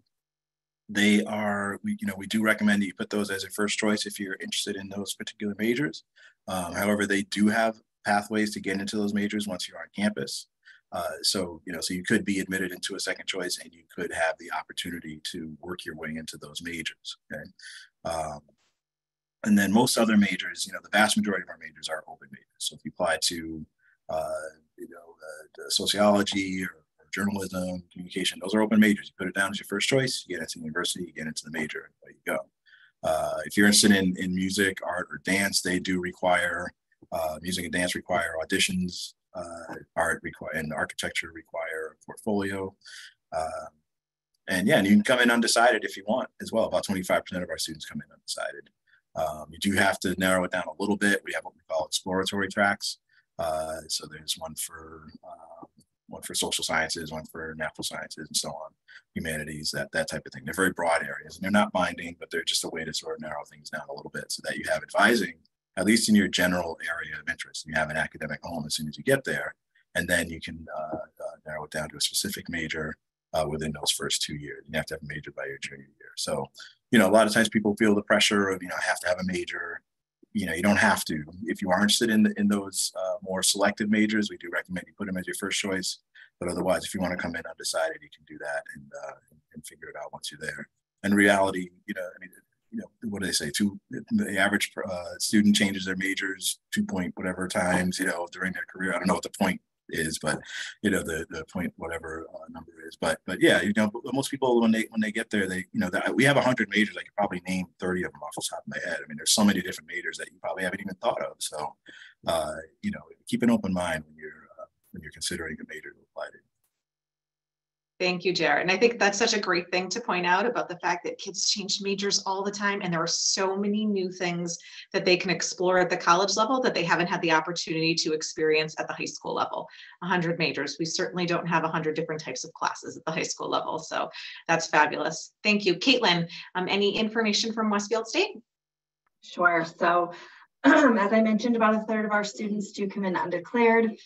we do recommend that you put those as a first choice if you're interested in those particular majors. However, they do have pathways to get into those majors once you're on campus. So you could be admitted into a second choice, and you could have the opportunity to work your way into those majors. Okay. And then most other majors, the vast majority of our majors are open majors. So if you apply to, sociology or journalism, communication, those are open majors. You put it down as your first choice, you get into the university, you get into the major, and there you go. If you're interested in music, art, or dance, they do require, music and dance require auditions, art require, and architecture require a portfolio. And you can come in undecided if you want as well. About 25% of our students come in undecided. You do have to narrow it down a little bit. We have what we call exploratory tracks. So there's one for social sciences, one for natural sciences, and so on, humanities, that type of thing. They're very broad areas, and they're not binding, but they're just a way to sort of narrow things down a little bit so that you have advising, at least in your general area of interest. You have an academic home as soon as you get there, and then you can narrow it down to a specific major within those first 2 years. You have to have a major by your junior year. So, a lot of times people feel the pressure of, I have to have a major. You don't have to. If you are interested in those more selective majors, we do recommend you put them as your first choice. But otherwise, if you want to come in undecided, you can do that and figure it out once you're there. In reality, what do they say? The average student changes their majors 2 point whatever times, during their career. I don't know what the point is, but the point whatever number is. But most people when they get there, we have 100 majors. I could probably name 30 of them off the top of my head. I mean, there's so many different majors that you probably haven't even thought of. So keep an open mind when you're considering a major to apply to. Thank you, Jared. And I think that's such a great thing to point out about the fact that kids change majors all the time. And there are so many new things that they can explore at the college level that they haven't had the opportunity to experience at the high school level. 100 majors. We certainly don't have 100 different types of classes at the high school level. So that's fabulous. Thank you. Caitlin, any information from Westfield State? Sure. So as I mentioned, about a third of our students do come in undeclared.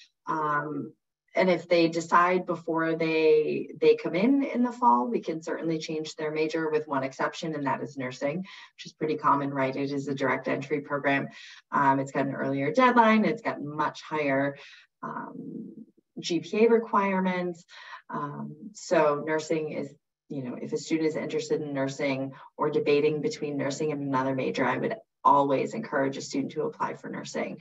And if they decide before they come in the fall, we can certainly change their major with one exception, and that is nursing, which is pretty common, right? It is a direct entry program. It's got an earlier deadline. It's got much higher GPA requirements. So nursing is, if a student is interested in nursing or debating between nursing and another major, I would always encourage a student to apply for nursing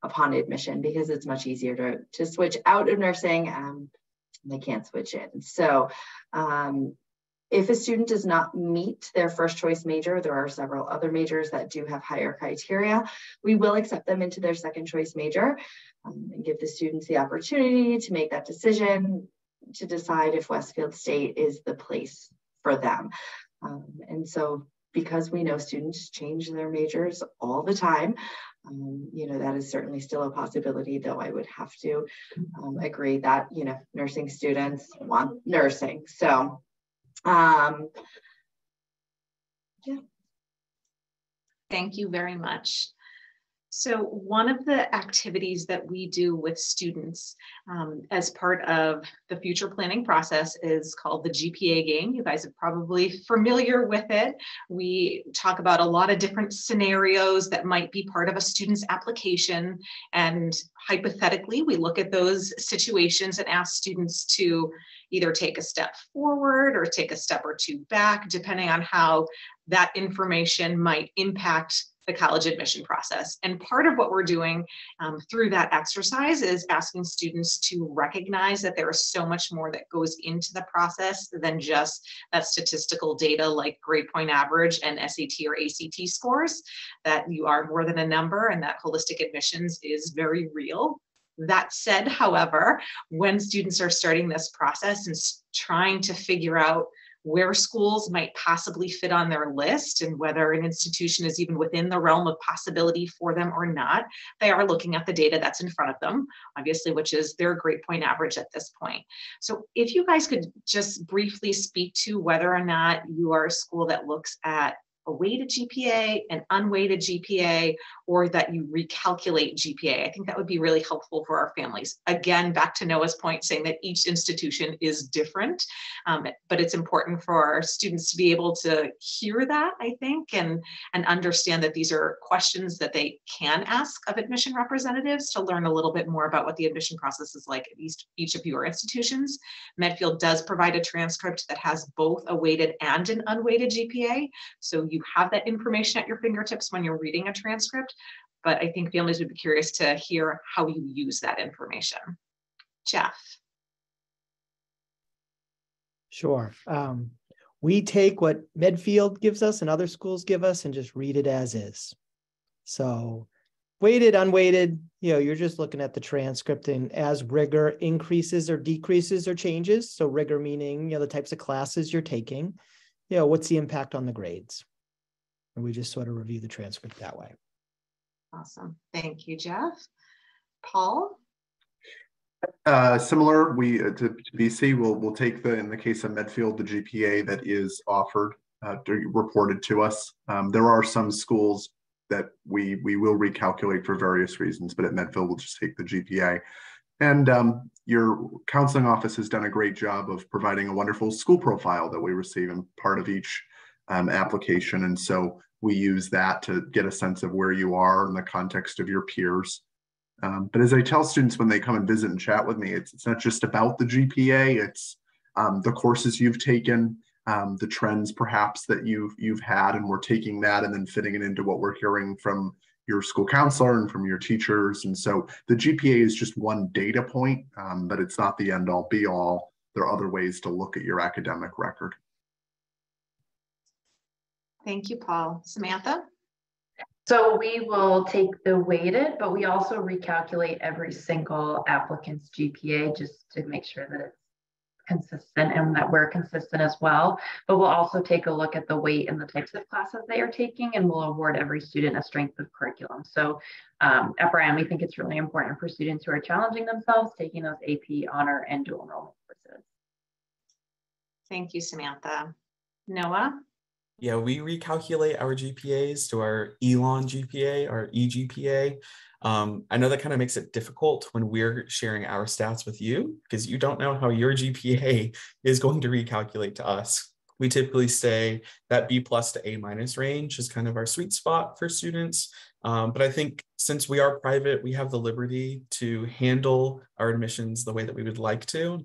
upon admission, because it's much easier to switch out of nursing. They can't switch in. So if a student does not meet their first choice major, there are several other majors that do have higher criteria. We will accept them into their second choice major and give the students the opportunity to make that decision to decide if Westfield State is the place for them. And so because we know students change their majors all the time, that is certainly still a possibility, though I would have to agree that, nursing students want nursing. So, yeah. Thank you very much. So one of the activities that we do with students as part of the future planning process is called the GPA game. You guys are probably familiar with it. We talk about a lot of different scenarios that might be part of a student's application. And hypothetically, we look at those situations and ask students to either take a step forward or take a step or two back, depending on how that information might impact the college admission process. And part of what we're doing through that exercise is asking students to recognize that there is so much more that goes into the process than just that statistical data like grade point average and SAT or ACT scores, that you are more than a number and that holistic admissions is very real. That said, however, when students are starting this process and trying to figure out where schools might possibly fit on their list and whether an institution is even within the realm of possibility for them or not, they are looking at the data that's in front of them, obviously, which is their grade point average at this point. So if you guys could just briefly speak to whether or not you are a school that looks at a weighted GPA, an unweighted GPA, or that you recalculate GPA. I think that would be really helpful for our families. Again, back to Noah's point, saying that each institution is different, but it's important for our students to be able to hear that, I think, and understand that these are questions that they can ask of admission representatives to learn a little bit more about what the admission process is like at each of your institutions. Medfield does provide a transcript that has both a weighted and an unweighted GPA. So you have that information at your fingertips when you're reading a transcript, but I think families would be curious to hear how you use that information. Jeff. Sure. We take what Medfield gives us and other schools give us and just read it as is. So weighted, unweighted, you're just looking at the transcript, and as rigor increases or decreases or changes, so rigor meaning, the types of classes you're taking, what's the impact on the grades? And we just sort of review the transcript that way. Awesome. Thank you, Jeff. Paul? Similar, to BC, we'll take in the case of Medfield, the GPA that is offered, reported to us. There are some schools that we will recalculate for various reasons, but at Medfield, we'll just take the GPA. And your counseling office has done a great job of providing a wonderful school profile that we receive in part of each application. And so we use that to get a sense of where you are in the context of your peers. But as I tell students when they come and visit and chat with me, it's not just about the GPA, it's the courses you've taken, the trends perhaps that you've had, and we're taking that and then fitting it into what we're hearing from your school counselor and from your teachers. And so the GPA is just one data point, but it's not the end all be all. There are other ways to look at your academic record. Thank you, Paul. Samantha? So we will take the weighted, but we also recalculate every single applicant's GPA just to make sure that it's consistent and that we're consistent as well. But we'll also take a look at the weight and the types of classes they are taking, and we'll award every student a strength of curriculum. So at Bryan, we think it's really important for students who are challenging themselves, taking those AP, honor, and dual enrollment courses. Thank you, Samantha. Noah? Yeah, we recalculate our GPAs to our Elon GPA, our eGPA. I know that kind of makes it difficult when we're sharing our stats with you because you don't know how your GPA is going to recalculate to us. We typically say that B+ to A- range is kind of our sweet spot for students. But I think since we are private, we have the liberty to handle our admissions the way that we would like to.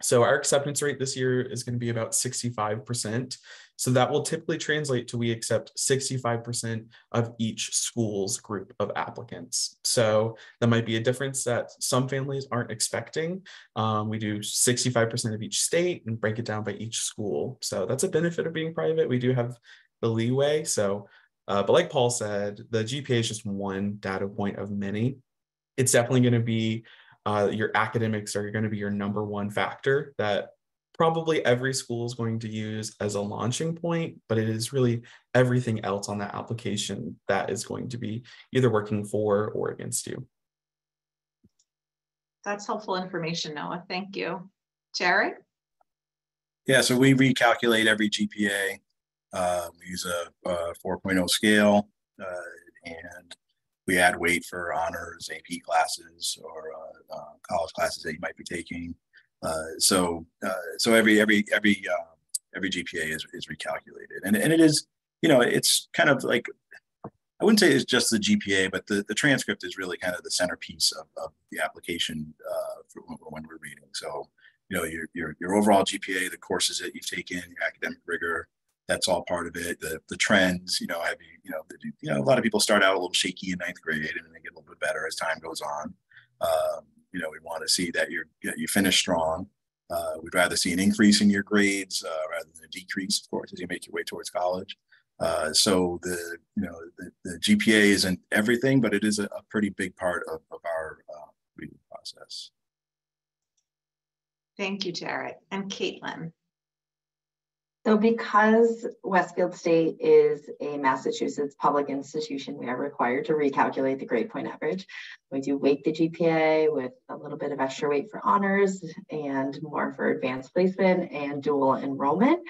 So our acceptance rate this year is going to be about 65%. So that will typically translate to we accept 65% of each school's group of applicants. So that might be a difference that some families aren't expecting. We do 65% of each state and break it down by each school. So that's a benefit of being private. We do have the leeway. So, but like Paul said, the GPA is just one data point of many. It's definitely going to be your academics are going to be your number one factor that probably every school is going to use as a launching point, but it is really everything else on that application that is going to be either working for or against you. That's helpful information, Noah. Thank you. Jared? Yeah, so we recalculate every GPA. We use a 4.0 scale, and we add weight for honors, AP classes, or college classes that you might be taking. So every GPA is recalculated, and it is, it's kind of like, I wouldn't say it's just the GPA, but the transcript is really kind of the centerpiece of the application when we're reading. So your overall GPA, the courses that you've taken, your academic rigor, that's all part of it. The trends, a lot of people start out a little shaky in 9th grade and then they get a little bit better as time goes on. We want to see that you finish strong. We'd rather see an increase in your grades rather than a decrease, of course, as you make your way towards college. So the GPA isn't everything, but it is a pretty big part of our reading process. Thank you, Jared. And Caitlin. So because Westfield State is a Massachusetts public institution, we are required to recalculate the grade point average. We do weight the GPA with a little bit of extra weight for honors and more for advanced placement and dual enrollment.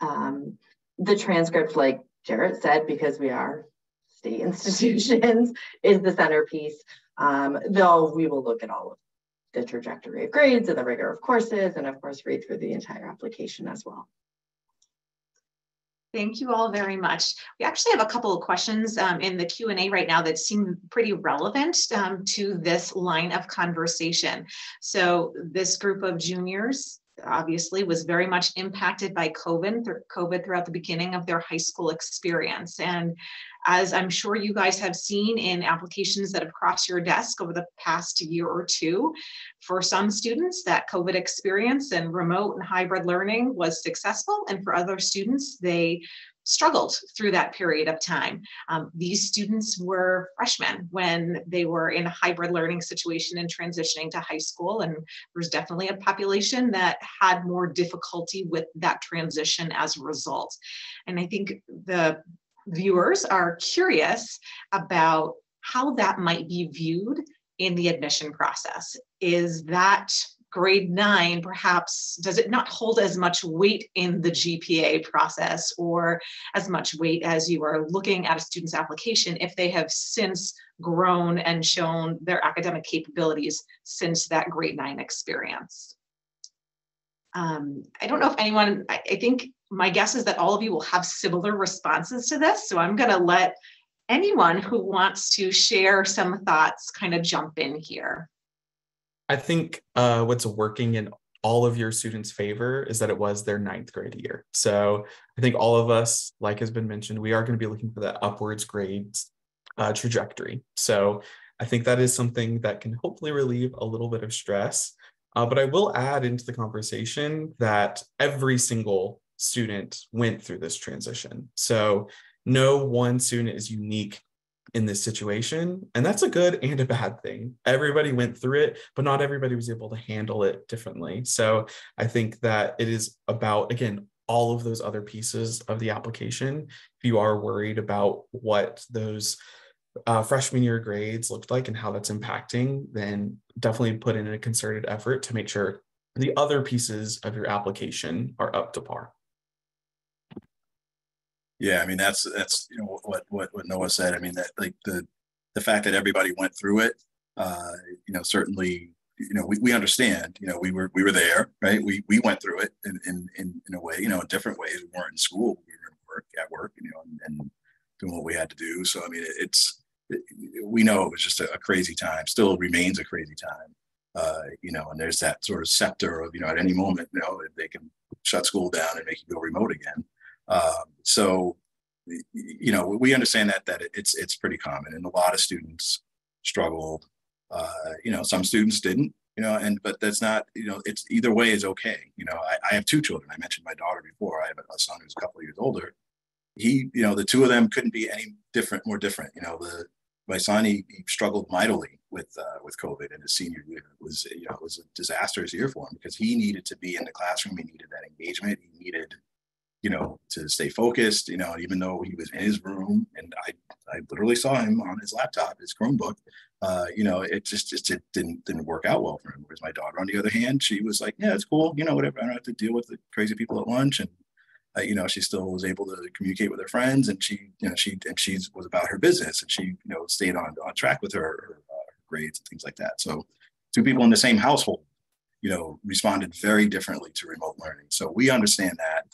The transcript, like Jarrett said, because we are state institutions, is the centerpiece. Though we will look at all of the trajectory of grades and the rigor of courses, and of course read through the entire application as well. Thank you all very much. We actually have a couple of questions in the Q&A right now that seem pretty relevant to this line of conversation. So this group of juniors obviously was very much impacted by COVID throughout the beginning of their high school experience. And as I'm sure you guys have seen in applications that have crossed your desk over the past year or two, for some students, that COVID experience and remote and hybrid learning was successful. And for other students, they struggled through that period of time. These students were freshmen when they were in a hybrid learning situation and transitioning to high school. And there's definitely a population that had more difficulty with that transition as a result. And I think the viewers are curious about how that might be viewed in the admission process. Is that grade 9, perhaps, does it not hold as much weight in the GPA process or as much weight as you are looking at a student's application if they have since grown and shown their academic capabilities since that grade 9 experience? I don't know if anyone, I think my guess is that all of you will have similar responses to this. So I'm going to let anyone who wants to share some thoughts kind of jump in here. I think what's working in all of your students' favor is that it was their 9th grade year. So I think all of us, like has been mentioned, we are going to be looking for that upwards grades trajectory. So I think that is something that can hopefully relieve a little bit of stress. But I will add into the conversation that every single student went through this transition. So no one student is unique in this situation. And that's a good and a bad thing. Everybody went through it, but not everybody was able to handle it differently. So I think that it is about, again, all of those other pieces of the application. If you are worried about what those freshman year grades looked like and how that's impacting, then definitely put in a concerted effort to make sure the other pieces of your application are up to par. Yeah, I mean that's you know what Noah said. I mean that like the fact that everybody went through it, you know, certainly, you know, we understand. You know, we were there, right? We went through it in a way, you know, in different ways. We weren't in school, we were at work, you know, and doing what we had to do. So I mean, we know it was just a crazy time. Still remains a crazy time. You know, and there's that sort of scepter of, you know, at any moment, you know, they can shut school down and make you go remote again. So, you know, we understand that it's pretty common, and a lot of students struggled. You know, some students didn't, you know, but that's not, you know, it's either way is okay. You know, I have 2 children. I mentioned my daughter before. I have a son who's a couple of years older. You know, the 2 of them couldn't be any more different. You know, my son, he struggled mightily with COVID in his senior year. It was, you know, it was a disastrous year for him because he needed to be in the classroom. He needed that engagement. He needed, you know, to stay focused, you know, even though he was in his room and I literally saw him on his laptop, his Chromebook, you know, it it didn't work out well for him. Whereas my daughter, on the other hand, she was like, yeah, it's cool. You know, whatever. I don't have to deal with the crazy people at lunch. And, you know, she still was able to communicate with her friends, and she was about her business, and she, you know, stayed on track with her grades and things like that. So 2 people in the same household, you know, responded very differently to remote learning. So we understand that,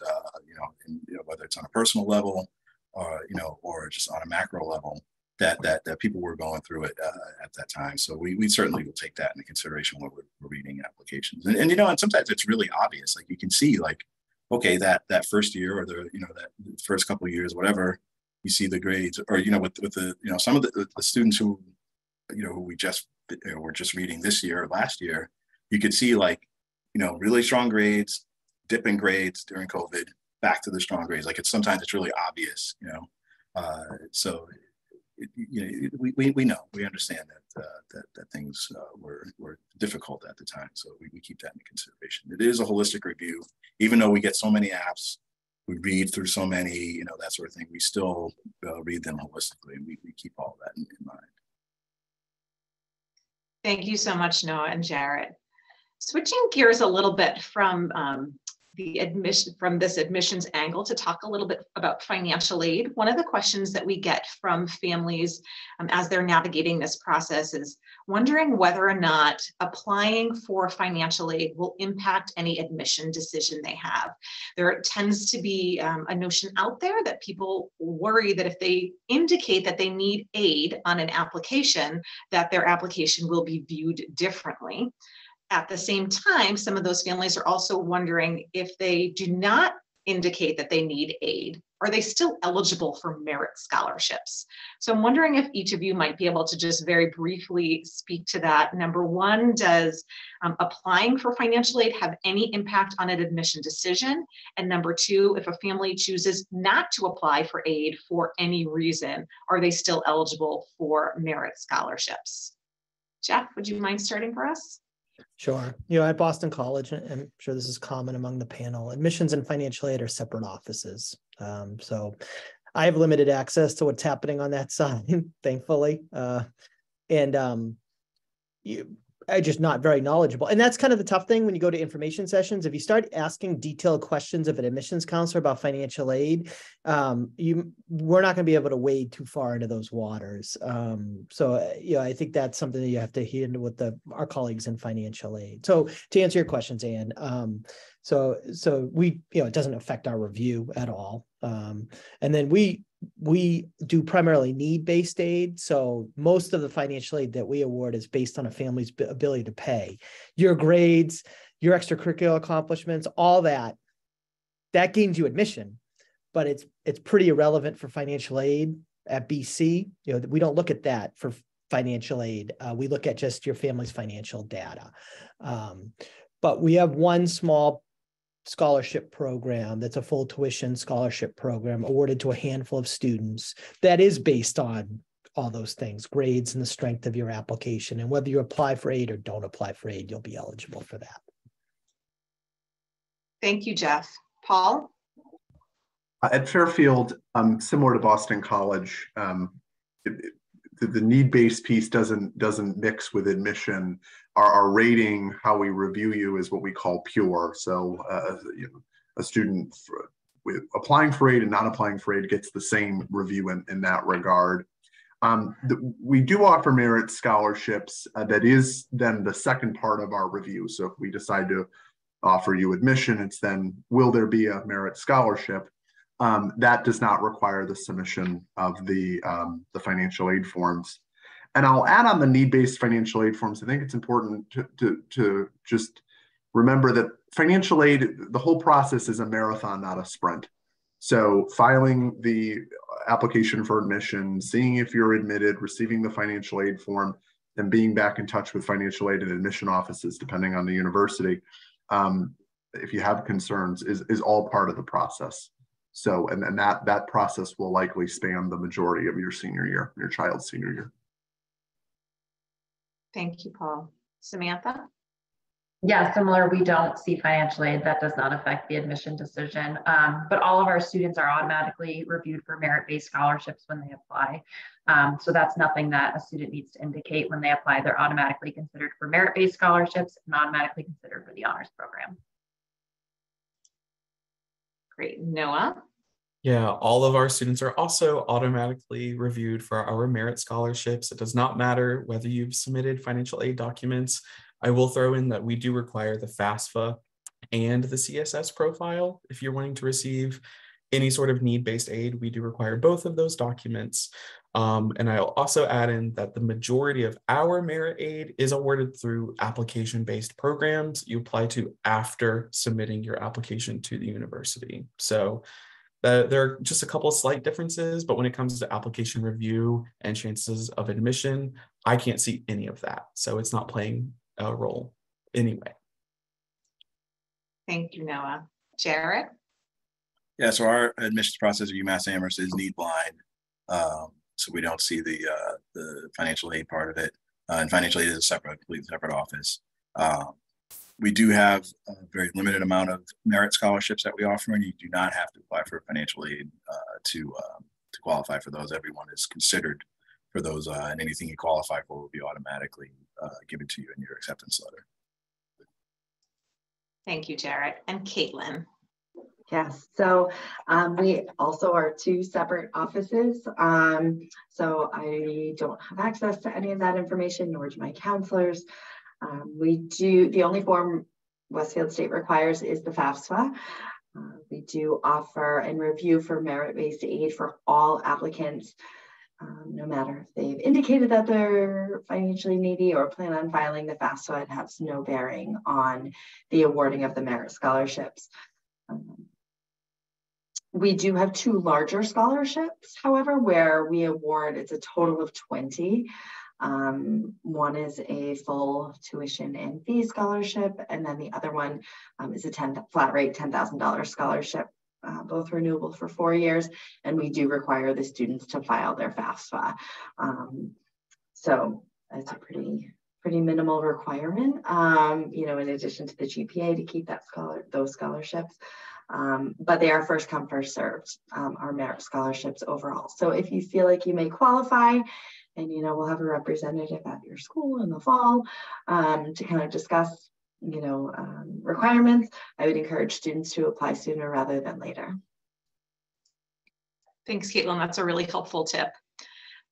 you know, whether it's on a personal level, you know, or just on a macro level, that people were going through it at that time. So we certainly will take that into consideration when we're reading applications. And you know, and sometimes it's really obvious. Like you can see, like, okay, that first year or the, you know, that first couple of years, whatever, you see the grades, or, you know, with the, you know, some of the students who, you know, who we just, you know, were just reading this year or last year, you could see, like, you know, really strong grades, dipping grades during COVID, back to the strong grades. Like sometimes it's really obvious, you know. So, you know, we understand that things were difficult at the time. So we keep that into consideration. It is a holistic review, even though we get so many apps, we read through so many, you know, that sort of thing. We still read them holistically, and we keep all that in mind. Thank you so much, Noah and Jarrett. Switching gears a little bit from from this admissions angle to talk a little bit about financial aid. One of the questions that we get from families as they're navigating this process is wondering whether or not applying for financial aid will impact any admission decision they have. There tends to be a notion out there that people worry that if they indicate that they need aid on an application, that their application will be viewed differently. At the same time, some of those families are also wondering if they do not indicate that they need aid, are they still eligible for merit scholarships? So I'm wondering if each of you might be able to just very briefly speak to that. Number one, does applying for financial aid have any impact on an admission decision? And number two, if a family chooses not to apply for aid for any reason, are they still eligible for merit scholarships? Jeff, would you mind starting for us? Sure. At Boston College, and I'm sure this is common among the panel, admissions and financial aid are separate offices. So I have limited access to what's happening on that side, thankfully. I'm just not very knowledgeable. And that's kind of the tough thing when you go to information sessions. If you start asking detailed questions of an admissions counselor about financial aid, we're not going to be able to wade too far into those waters. I think that's something that you have to handle with our colleagues in financial aid. So to answer your questions, Anne, so we, it doesn't affect our review at all. And then we do primarily need-based aid. So most of the financial aid that we award is based on a family's ability to pay. Your grades, your extracurricular accomplishments, all that gains you admission, but it's pretty irrelevant for financial aid at BC. We don't look at that for financial aid. We look at just your family's financial data. But we have one small scholarship program that's a full tuition scholarship program awarded to a handful of students that is based on all those things, grades and the strength of your application. And whether you apply for aid or don't apply for aid, you'll be eligible for that. Thank you, Jeff. Paul? At Fairfield, similar to Boston College, the need-based piece doesn't mix with admission. Our rating, how we review you, is what we call pure. So a student with applying for aid and not applying for aid gets the same review in that regard. We do offer merit scholarships. That is then the second part of our review. So if we decide to offer you admission, it's then, will there be a merit scholarship? That does not require the submission of the financial aid forms. And I'll add on the need-based financial aid forms. I think it's important to just remember that financial aid, the whole process is a marathon, not a sprint. So filing the application for admission, seeing if you're admitted, receiving the financial aid form, and being back in touch with financial aid and admission offices, depending on the university, if you have concerns, is all part of the process. So, and that process will likely span the majority of your senior year, your child's senior year. Thank you, Paul. Samantha? Yeah, similar. We don't see financial aid. That does not affect the admission decision. But all of our students are automatically reviewed for merit-based scholarships when they apply. So that's nothing that a student needs to indicate when they apply. They're automatically considered for merit-based scholarships and automatically considered for the honors program. Great. Noah? Yeah, all of our students are also automatically reviewed for our merit scholarships. It does not matter whether you've submitted financial aid documents. I will throw in that we do require the FAFSA and the CSS profile. If you're wanting to receive any sort of need-based aid, we do require both of those documents. And I'll also add in that the majority of our merit aid is awarded through application-based programs you apply to after submitting your application to the university. So there are just a couple of slight differences, but when it comes to application review and chances of admission, I can't see any of that. So it's not playing a role anyway. Thank you, Noah. Jarrett? Yeah, so our admissions process at UMass Amherst is need blind. So we don't see the financial aid part of it. And financial aid is a completely separate office. We do have a very limited amount of merit scholarships that we offer, and you do not have to apply for financial aid to qualify for those. Everyone is considered for those, and anything you qualify for will be automatically given to you in your acceptance letter. Thank you, Jarrett. And Caitlin. Yes, so we also are two separate offices. So I don't have access to any of that information, nor do my counselors. The only form Westfield State requires is the FAFSA. We do offer and review for merit-based aid for all applicants, no matter if they've indicated that they're financially needy or plan on filing the FAFSA. It has no bearing on the awarding of the merit scholarships. We do have two larger scholarships, however, where we award, it's a total of 20. One is a full tuition and fee scholarship, and then the other one is a flat rate $10,000 scholarship, both renewable for 4 years, and we do require the students to file their FAFSA. So it's a pretty minimal requirement, you know, in addition to the GPA to keep those scholarships. But they are first come, first served, our merit scholarships overall. So if you feel like you may qualify, and, you know, we'll have a representative at your school in the fall to kind of discuss, you know, requirements, I would encourage students to apply sooner rather than later. Thanks, Caitlin. That's a really helpful tip.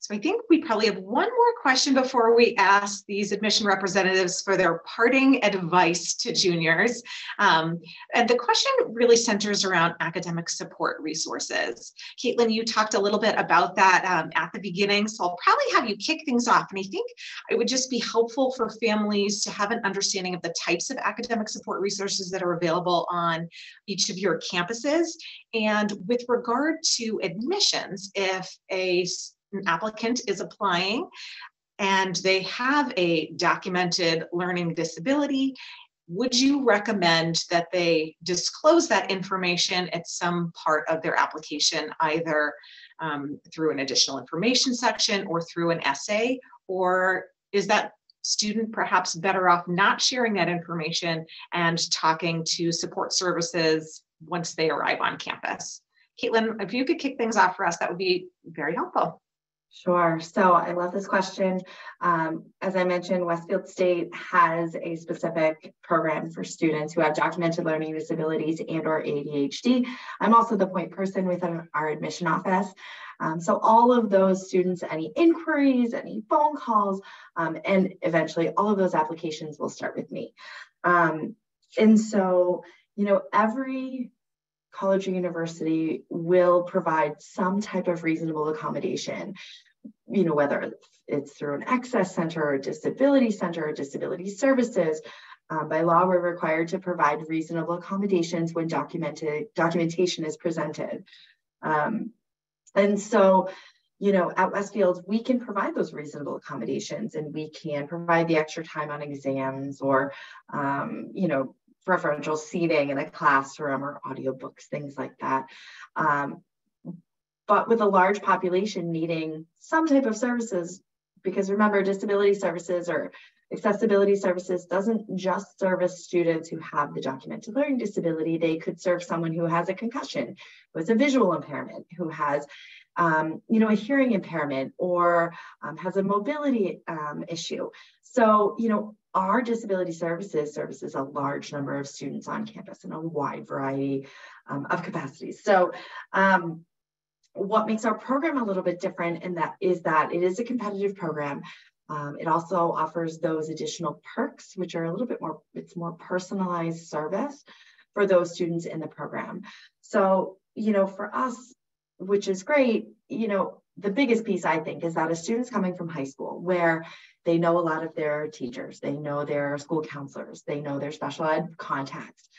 So I think we probably have one more question before we ask these admission representatives for their parting advice to juniors. And the question really centers around academic support resources. Caitlin, you talked a little bit about that at the beginning, so I'll probably have you kick things off. And I think it would just be helpful for families to have an understanding of the types of academic support resources that are available on each of your campuses. And with regard to admissions, if an applicant is applying and they have a documented learning disability, would you recommend that they disclose that information at some part of their application, either through an additional information section or through an essay? Or is that student perhaps better off not sharing that information and talking to support services once they arrive on campus? Caitlin, if you could kick things off for us, that would be very helpful. Sure. So I love this question. As I mentioned, Westfield State has a specific program for students who have documented learning disabilities and or ADHD. I'm also the point person within our admission office. So all of those students, any inquiries, any phone calls, and eventually all of those applications will start with me. And so, you know, every college or university will provide some type of reasonable accommodation, you know, whether it's through an access center or disability services. By law, we're required to provide reasonable accommodations when documentation is presented. And so, you know, at Westfield, we can provide those reasonable accommodations, and we can provide the extra time on exams or, you know, preferential seating in a classroom or audiobooks, things like that. But with a large population needing some type of services, because remember, disability services or accessibility services doesn't just service students who have the documented learning disability. They could serve someone who has a concussion, who has a visual impairment, who has you know, a hearing impairment, or has a mobility issue. So, you know, our disability services a large number of students on campus in a wide variety of capacities. So what makes our program a little bit different is that it is a competitive program. It also offers those additional perks, which are a little bit more, it's more personalized service for those students in the program. So, you know, for us, which is great, you know, the biggest piece I think is that a student's coming from high school where they know a lot of their teachers, they know their school counselors, they know their special ed contacts,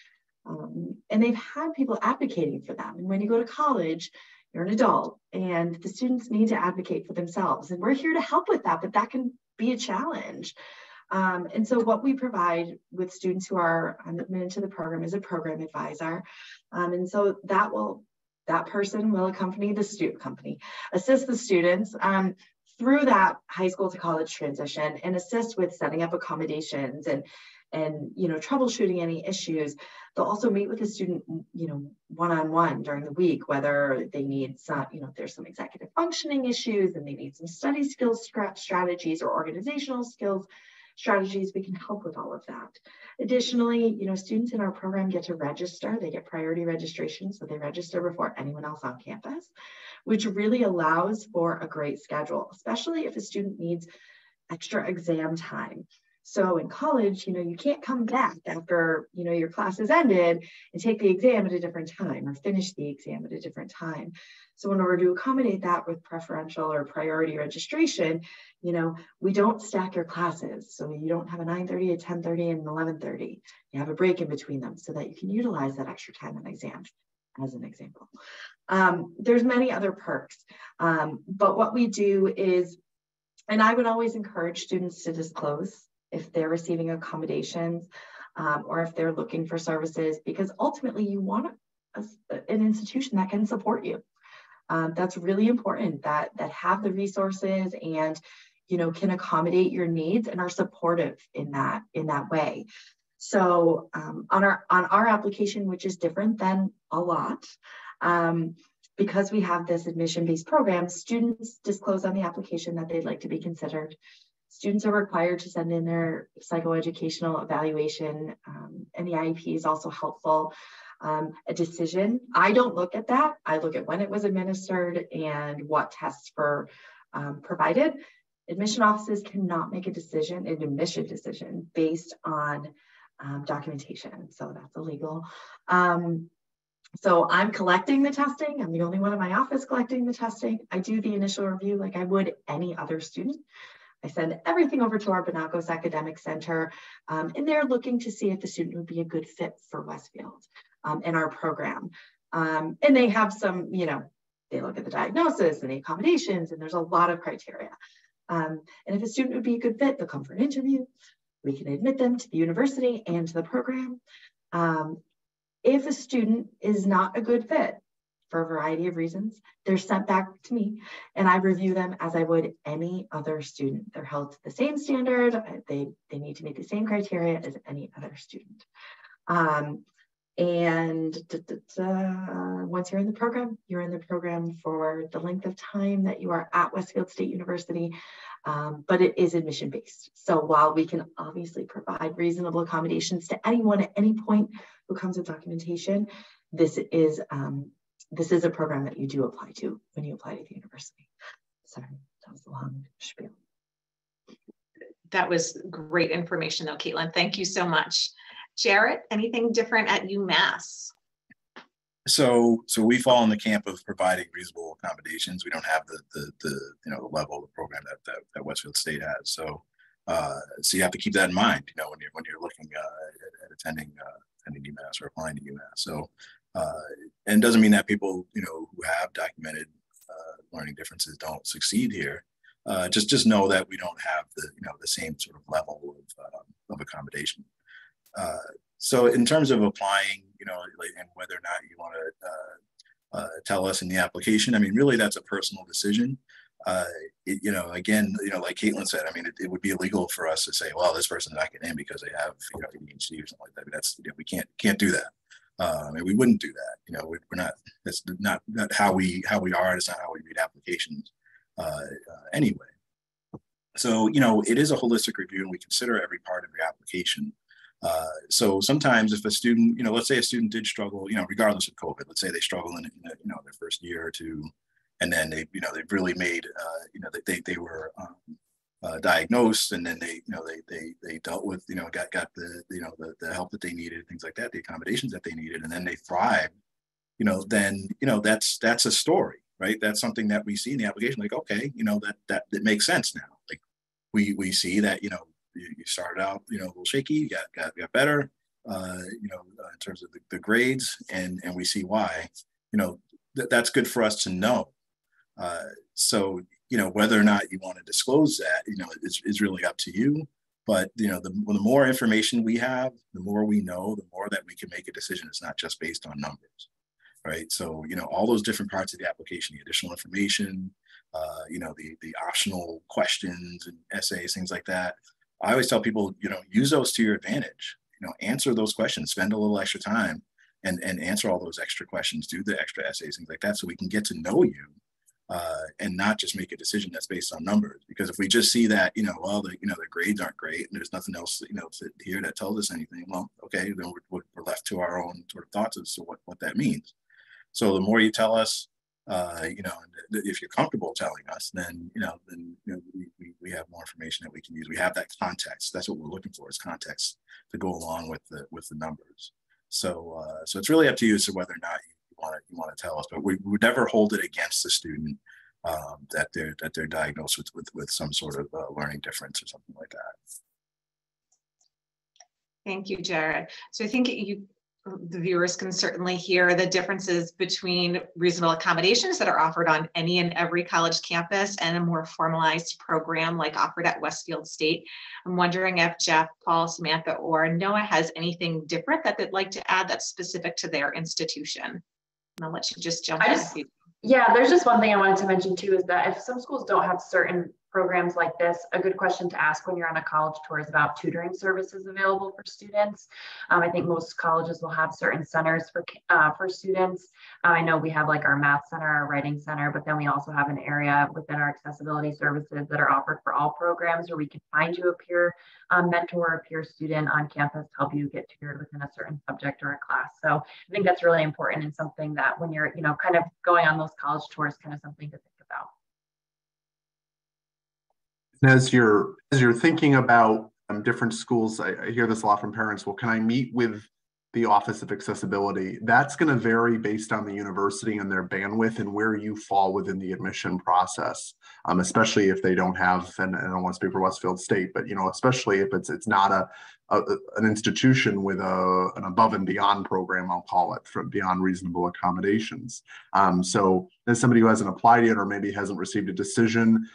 and they've had people advocating for them. And when you go to college, you're an adult and the students need to advocate for themselves. And we're here to help with that, but that can be a challenge. And so what we provide with students who are admitted to the program is a program advisor. And so that person will accompany the assist the students through that high school to college transition and assist with setting up accommodations and you know, troubleshooting any issues. They'll also meet with the student, you know, one-on-one during the week, whether they need some, you know, if there's some executive functioning issues and they need some study skills strategies or organizational skills strategies, we can help with all of that. Additionally, you know, students in our program get to register. They get priority registration, so they register before anyone else on campus, which really allows for a great schedule, especially if a student needs extra exam time. So in college, you know, you can't come back after, you know, your class has ended and take the exam at a different time or finish the exam at a different time. So in order to accommodate that with preferential or priority registration, you know, we don't stack your classes. So you don't have a 9:30, a 10:30, and an 11:30. You have a break in between them so that you can utilize that extra time in exams, as an example. There's many other perks, but what we do is, and I would always encourage students to disclose if they're receiving accommodations or if they're looking for services, because ultimately you want an institution that can support you. That's really important, that have the resources and, you know, can accommodate your needs and are supportive in that way. So on our application, which is different than a lot, because we have this admission-based program, students disclose on the application that they'd like to be considered. Students are required to send in their psychoeducational evaluation, and the IEP is also helpful. A decision, I don't look at that. I look at when it was administered and what tests were provided. Admission offices cannot make a decision, an admission decision, based on documentation. So that's illegal. So I'm collecting the testing. I'm the only one in my office collecting the testing. I do the initial review like I would any other student. I send everything over to our Bonacos Academic Center, and they're looking to see if the student would be a good fit for Westfield in our program. And they have some, you know, they look at the diagnosis and the accommodations, and there's a lot of criteria. And if a student would be a good fit, they'll come for an interview. We can admit them to the university and to the program. If a student is not a good fit for a variety of reasons, they're sent back to me and I review them as I would any other student. They're held to the same standard. They need to meet the same criteria as any other student. Once you're in the program for the length of time that you are at Westfield State University, but it is admission based. So while we can obviously provide reasonable accommodations to anyone at any point who comes with documentation, this is a program that you do apply to when you apply to the university. Sorry, that was a long spiel. That was great information though, Caitlin. Thank you so much. Jarrett, anything different at UMass? So we fall in the camp of providing reasonable accommodations. We don't have the level of the program that Westfield State has. So you have to keep that in mind, you know, when you're looking at attending UMass or applying to UMass. So and it doesn't mean that people, you know, who have documented learning differences don't succeed here. Just know that we don't have the same sort of level of accommodation. So in terms of applying, you know, and whether or not you want to tell us in the application, I mean, really that's a personal decision. You know, again, you know, like Caitlin said, I mean, it would be illegal for us to say, well, this person's not getting in because they have, you know, ADHD or something like that. I mean, that's, you know, we can't do that. And we wouldn't do that. You know, we're not. That's not how we are. It's not how we read applications anyway. So, you know, it is a holistic review, and we consider every part of your application. So sometimes if a student, you know, let's say a student did struggle, you know, regardless of COVID, let's say they struggle in you know, their first year or two, and then they, you know, they've really made, you know, they were diagnosed, and then they dealt with, you know, got the, you know, the help that they needed, things like that, the accommodations that they needed, and then they thrived, you know, then, you know, that's a story, right? That's something that we see in the application, like, okay, you know, that makes sense now. Like we see that, you know, you started out, you know, a little shaky, got better, you know, in terms of the grades, and we see why, you know, that's good for us to know. So, you know, whether or not you want to disclose that, you know, is really up to you. But, you know, the more information we have, the more we know, the more that we can make a decision. It's not just based on numbers, right? So, you know, all those different parts of the application, the additional information, you know, the optional questions and essays, things like that. I always tell people, you know, use those to your advantage. You know, answer those questions, spend a little extra time and answer all those extra questions, do the extra essays, things like that, so we can get to know you and not just make a decision that's based on numbers. Because if we just see that, well, the grades aren't great and there's nothing else, here that tells us anything, well, okay, then we're left to our own sort of thoughts as to what that means. So the more you tell us, if you're comfortable telling us, then we have more information that we can use. We have that context. That's what we're looking for, is context to go along with the numbers. So it's really up to you as to whether or not you want to tell us. But we would never hold it against the student that they're diagnosed with some sort of learning difference or something like that. Thank you, Jared. So I think the viewers can certainly hear the differences between reasonable accommodations that are offered on any and every college campus and a more formalized program like offered at Westfield State. I'm wondering if Jeff, Paul, Samantha, or Noah has anything different that they'd like to add that's specific to their institution. And I'll let you just jump in. Yeah, there's just one thing I wanted to mention too, is that if some schools don't have certain programs like this, a good question to ask when you're on a college tour is about tutoring services available for students. I think most colleges will have certain centers for students. I know we have like our math center, our writing center, but then we also have an area within our accessibility services that are offered for all programs where we can find you a peer mentor or a peer student on campus to help you get tutored within a certain subject or a class. So I think that's really important and something that when you're, kind of going on those college tours, kind of something to think about. As you're thinking about different schools, I hear this a lot from parents. Well, can I meet with the Office of Accessibility? That's going to vary based on the university and their bandwidth and where you fall within the admission process, especially if they don't have, and I don't want to speak for Westfield State, but especially if it's not an institution with an above and beyond program, I'll call it, from beyond reasonable accommodations. So as somebody who hasn't applied yet or maybe hasn't received a decision,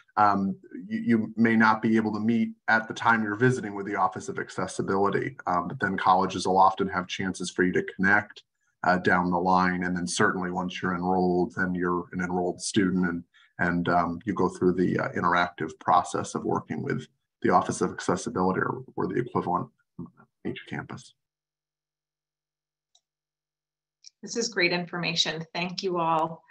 you may not be able to meet at the time you're visiting with the Office of Accessibility, but then colleges will often have chances for you to connect down the line. And then certainly once you're enrolled, then you're an enrolled student and you go through the interactive process of working with the Office of Accessibility or the equivalent each campus. This is great information. Thank you all.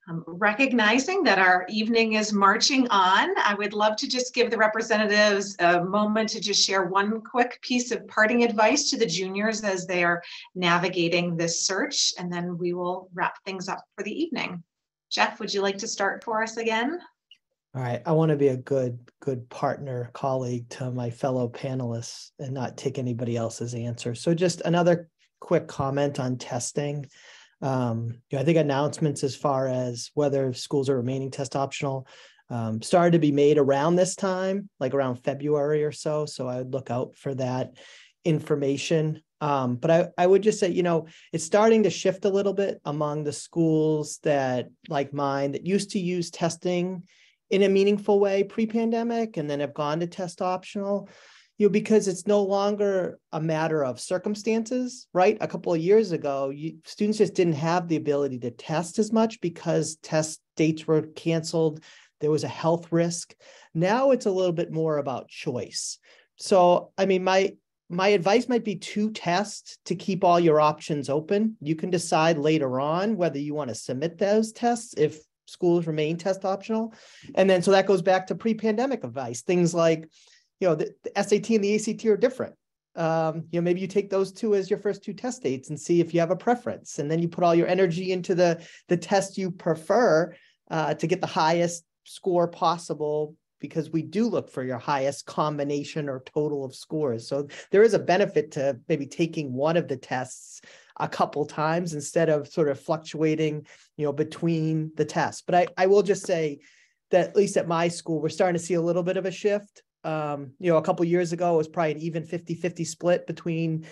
Recognizing that our evening is marching on, I would love to just give the representatives a moment to just share one quick piece of parting advice to the juniors as they are navigating this search, and then we will wrap things up for the evening. Jeff, would you like to start for us again? All right, I want to be a good partner, colleague to my fellow panelists and not take anybody else's answer. So just another quick comment on testing. I think announcements as far as whether schools are remaining test optional started to be made around this time, like around February or so. So I would look out for that information. But I would just say, it's starting to shift a little bit among the schools that, like mine, that used to use testing in a meaningful way pre-pandemic and then have gone to test optional, because it's no longer a matter of circumstances, right? A couple of years ago, students just didn't have the ability to test as much because test dates were canceled. There was a health risk. Now it's a little bit more about choice. So, I mean, my advice might be to test to keep all your options open. You can decide later on whether you want to submit those tests if schools remain test optional. And then, so that goes back to pre-pandemic advice. Things like, the SAT and the ACT are different. Maybe you take those two as your first two test dates and see if you have a preference. And then you put all your energy into the test you prefer to get the highest score possible, because we do look for your highest combination or total of scores. So there is a benefit to maybe taking one of the tests a couple times instead of sort of fluctuating, between the tests. But I will just say that at least at my school, we're starting to see a little bit of a shift. A couple of years ago, it was probably an even 50-50 split between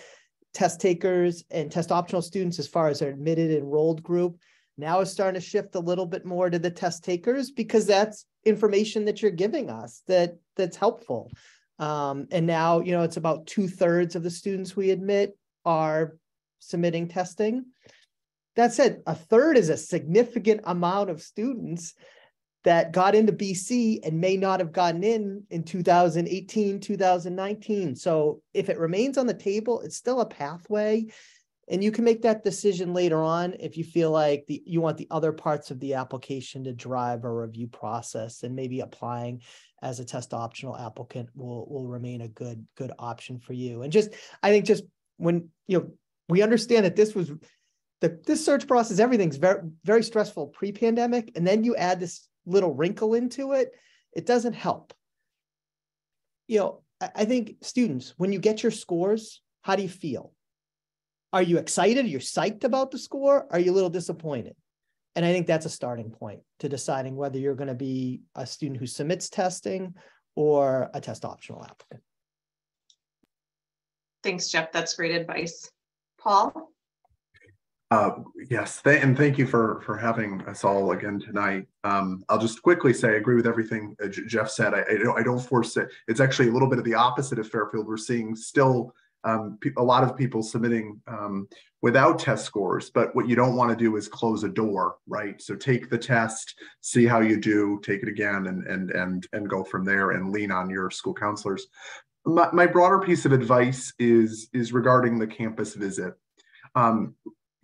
test takers and test optional students as far as our admitted enrolled group. Now it's starting to shift a little bit more to the test takers because that's information that you're giving us that's helpful. And now, it's about 2/3 of the students we admit are submitting testing. That said, 1/3 is a significant amount of students that got into BC and may not have gotten in 2018, 2019. So if it remains on the table, it's still a pathway. And you can make that decision later on if you feel like you want the other parts of the application to drive a review process, and maybe applying as a test optional applicant will remain a good option for you. And I think when, we understand that this search process, everything's very, very stressful pre-pandemic, and then you add this little wrinkle into it, it doesn't help. I think students, when you get your scores, how do you feel? Are you excited? Are you psyched about the score? Are you a little disappointed? And I think that's a starting point to deciding whether you're going to be a student who submits testing or a test optional applicant. Thanks, Jeff. That's great advice. Paul? Yes, and thank you for having us all again tonight. I'll just quickly say I agree with everything Jeff said. I don't force it. It's actually a little bit of the opposite of Fairfield. We're seeing still a lot of people submitting without test scores, but what you don't want to do is close a door, right? So take the test, see how you do, take it again, and go from there, and lean on your school counselors. My broader piece of advice is regarding the campus visit.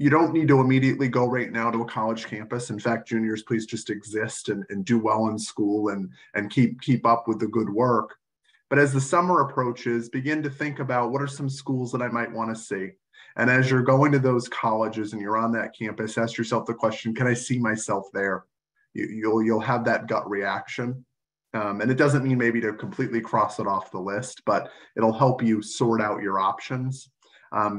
You don't need to immediately go right now to a college campus. In fact, juniors, please just exist and do well in school and keep up with the good work. But as the summer approaches, begin to think about what are some schools that I might want to see. And as you're going to those colleges and you're on that campus, ask yourself the question, can I see myself there? You'll have that gut reaction. And it doesn't mean maybe to completely cross it off the list, but it'll help you sort out your options.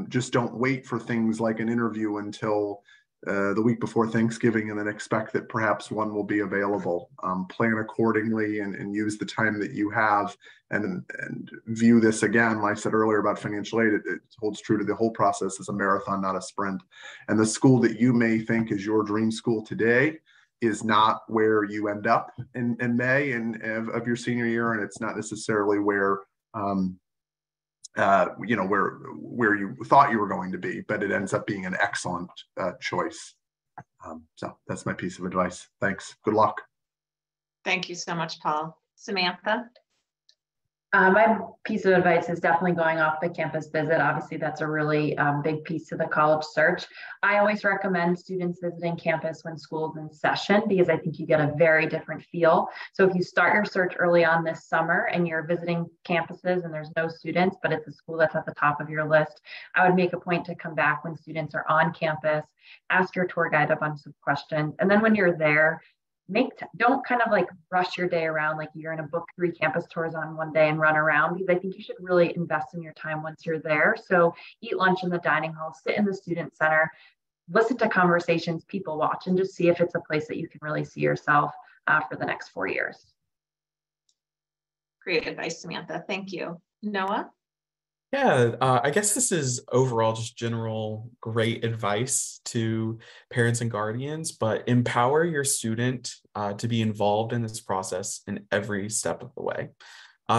Just don't wait for things like an interview until the week before Thanksgiving and then expect that perhaps one will be available. Plan accordingly and use the time that you have, and view this again, like I said earlier about financial aid, it holds true to the whole process as a marathon, not a sprint. And the school that you may think is your dream school today is not where you end up in May of your senior year, and it's not necessarily where where you thought you were going to be, but it ends up being an excellent choice. So that's my piece of advice. Thanks. Good luck. Thank you so much, Paul. Samantha? My piece of advice is definitely going off the campus visit. Obviously, that's a really big piece of the college search. I always recommend students visiting campus when school's in session, because I think you get a very different feel. So if you start your search early on this summer and you're visiting campuses and there's no students, but it's a school that's at the top of your list, I would make a point to come back when students are on campus, ask your tour guide a bunch of questions. And then when you're there, don't kind of like rush your day around like you're going to book 3 campus tours on one day and run around, because I think you should really invest in your time once you're there. So eat lunch in the dining hall, sit in the student center, listen to conversations people watch, and just see if it's a place that you can really see yourself for the next 4 years. Great advice, Samantha. Thank you. Noah? Yeah, I guess this is overall just general great advice to parents and guardians, but empower your student to be involved in this process in every step of the way.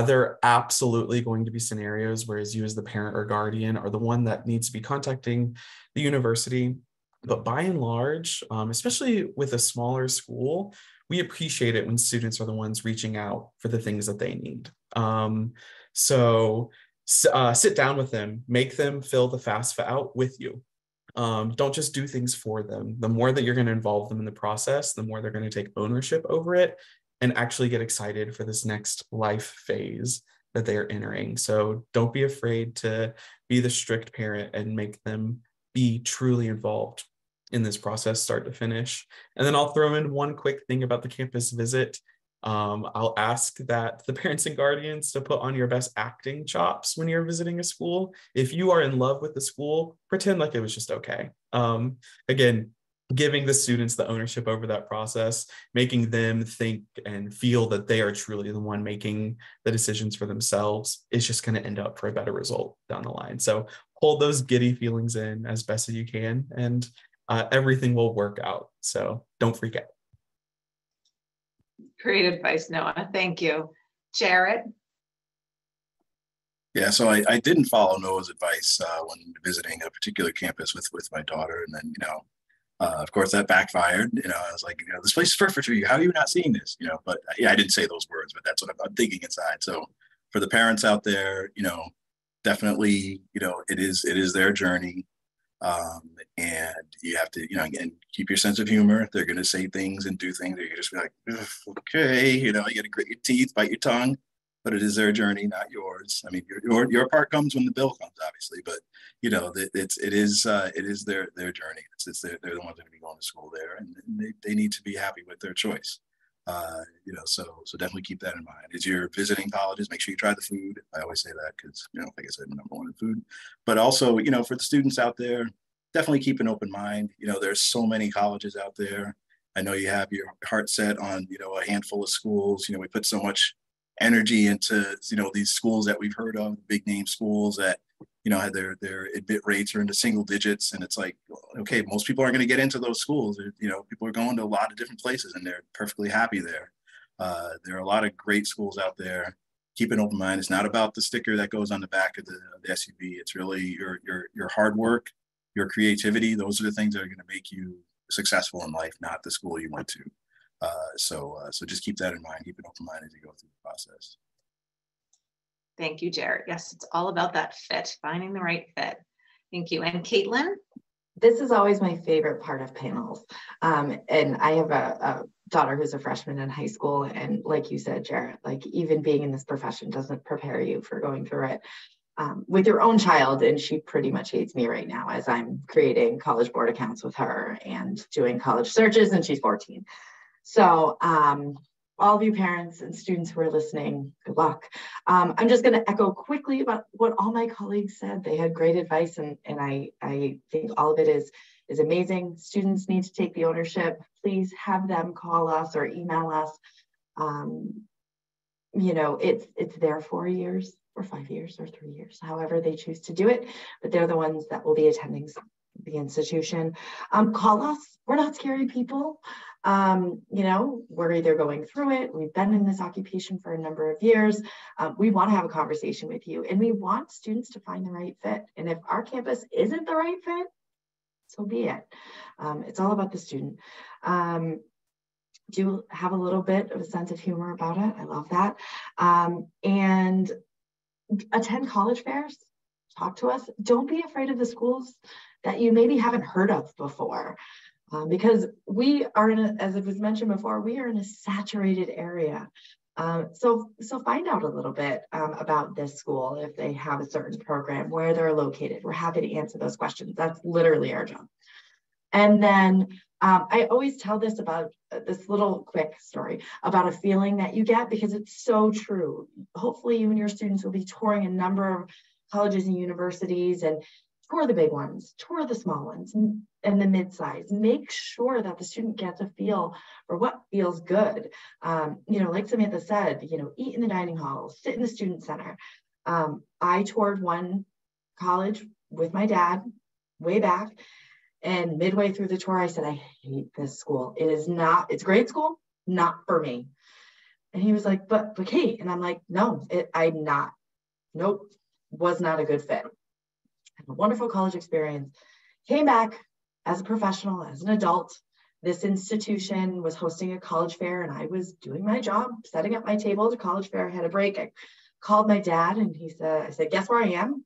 There are absolutely going to be scenarios where you as the parent or guardian are the one that needs to be contacting the university, but by and large, especially with a smaller school, we appreciate it when students are the ones reaching out for the things that they need. Sit down with them, make them fill the FAFSA out with you. Don't just do things for them. The more that you're going to involve them in the process, the more they're going to take ownership over it and actually get excited for this next life phase that they are entering. So don't be afraid to be the strict parent and make them be truly involved in this process, start to finish. And then I'll throw in one quick thing about the campus visit. I'll ask that the parents and guardians to put on your best acting chops when you're visiting a school. If you are in love with the school, pretend like it was just okay. Again, giving the students the ownership over that process, making them think and feel that they are truly the one making the decisions for themselves is just going to end up for a better result down the line. So hold those giddy feelings in as best as you can, and everything will work out. So don't freak out. Great advice, Noah. Thank you. Jared? Yeah, so I didn't follow Noah's advice when visiting a particular campus with my daughter. And then, of course, that backfired. I was like, this place is perfect for you. How are you not seeing this? But yeah, I didn't say those words, but that's what I'm thinking inside. So for the parents out there, definitely, it is their journey. And you have to, again, keep your sense of humor. They're going to say things and do things that you're just be like, okay, you got to grit your teeth, bite your tongue, but it is their journey, not yours. I mean, your part comes when the bill comes, obviously, but it is their journey. They're the ones that are going to be going to school there, and they need to be happy with their choice. So definitely keep that in mind. As you're visiting colleges, make sure you try the food. I always say that because, like I said, number one in food, but also, for the students out there, definitely keep an open mind. There's so many colleges out there. I know you have your heart set on, a handful of schools. We put so much energy into, these schools that we've heard of, big name schools that, their admit rates are in the single digits. And it's like, okay, most people aren't going to get into those schools. People are going to a lot of different places and they're perfectly happy there. There are a lot of great schools out there. Keep an open mind. It's not about the sticker that goes on the back of the SUV. It's really your hard work, your creativity. Those are the things that are going to make you successful in life, not the school you went to. So just keep that in mind. Keep an open mind as you go through the process. Thank you, Jarrett. Yes, it's all about that fit, finding the right fit. Thank you. And Caitlin? This is always my favorite part of panels. And I have a daughter who's a freshman in high school. And like you said, Jarrett, like even being in this profession doesn't prepare you for going through it with your own child. And she pretty much hates me right now as I'm creating college board accounts with her and doing college searches, and she's 14. So all of you parents and students who are listening, good luck. I'm just going to echo quickly about what all my colleagues said. They had great advice, and I think all of it is amazing. Students need to take the ownership. Please have them call us or email us. It's their 4 years or 5 years or 3 years, however they choose to do it, but they're the ones that will be attending the institution. Call us. We're not scary people. We're either going through it, we've been in this occupation for a number of years, we want to have a conversation with you, and we want students to find the right fit. And if our campus isn't the right fit, so be it. It's all about the student. Do have a little bit of a sense of humor about it. I love that. And attend college fairs, talk to us. Don't be afraid of the schools that you maybe haven't heard of before. Because we are as it was mentioned before, we are in a saturated area. So find out a little bit about this school, if they have a certain program, where they're located. We're happy to answer those questions. That's literally our job. And then I always tell this about this little quick story about a feeling that you get, because it's so true. Hopefully you and your students will be touring a number of colleges and universities, and tour the big ones, tour the small ones, and the mid-size. Make sure that the student gets a feel for what feels good. Like Samantha said, eat in the dining hall, sit in the student center. I toured one college with my dad way back, and midway through the tour, I said, I hate this school. It's a great school, not for me. And he was like, but Kate, and I'm like, no, nope, was not a good fit. A wonderful college experience. Came back as a professional, as an adult. This institution was hosting a college fair, and I was doing my job, setting up my table at a college fair. I had a break. I called my dad, and I said, guess where I am?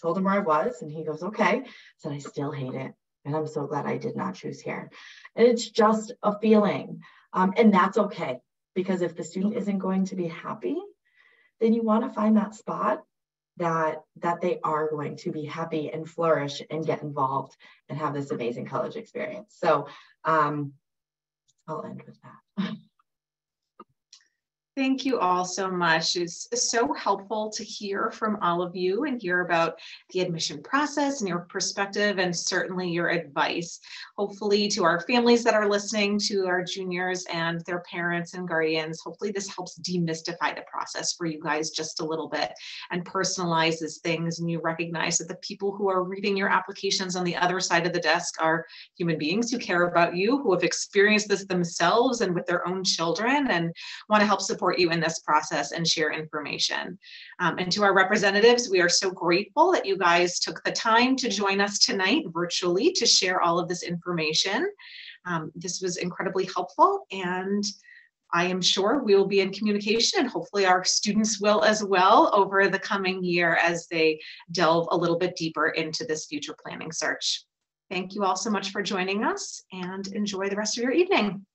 Told him where I was, and he goes, okay. I said, I still hate it, and I'm so glad I did not choose here. And it's just a feeling, and that's okay, because if the student isn't going to be happy, then you want to find that spot that they are going to be happy and flourish and get involved and have this amazing college experience. So I'll end with that. Thank you all so much. It's so helpful to hear from all of you and hear about the admission process and your perspective, and certainly your advice. Hopefully to our families that are listening, to our juniors and their parents and guardians, hopefully this helps demystify the process for you guys just a little bit and personalizes things, and you recognize that the people who are reading your applications on the other side of the desk are human beings who care about you, who have experienced this themselves and with their own children, and want to help support you in this process and share information. And to our representatives, we are so grateful that you guys took the time to join us tonight virtually to share all of this information. This was incredibly helpful, and I am sure we will be in communication, and hopefully our students will as well over the coming year as they delve a little bit deeper into this future planning search. Thank you all so much for joining us and enjoy the rest of your evening.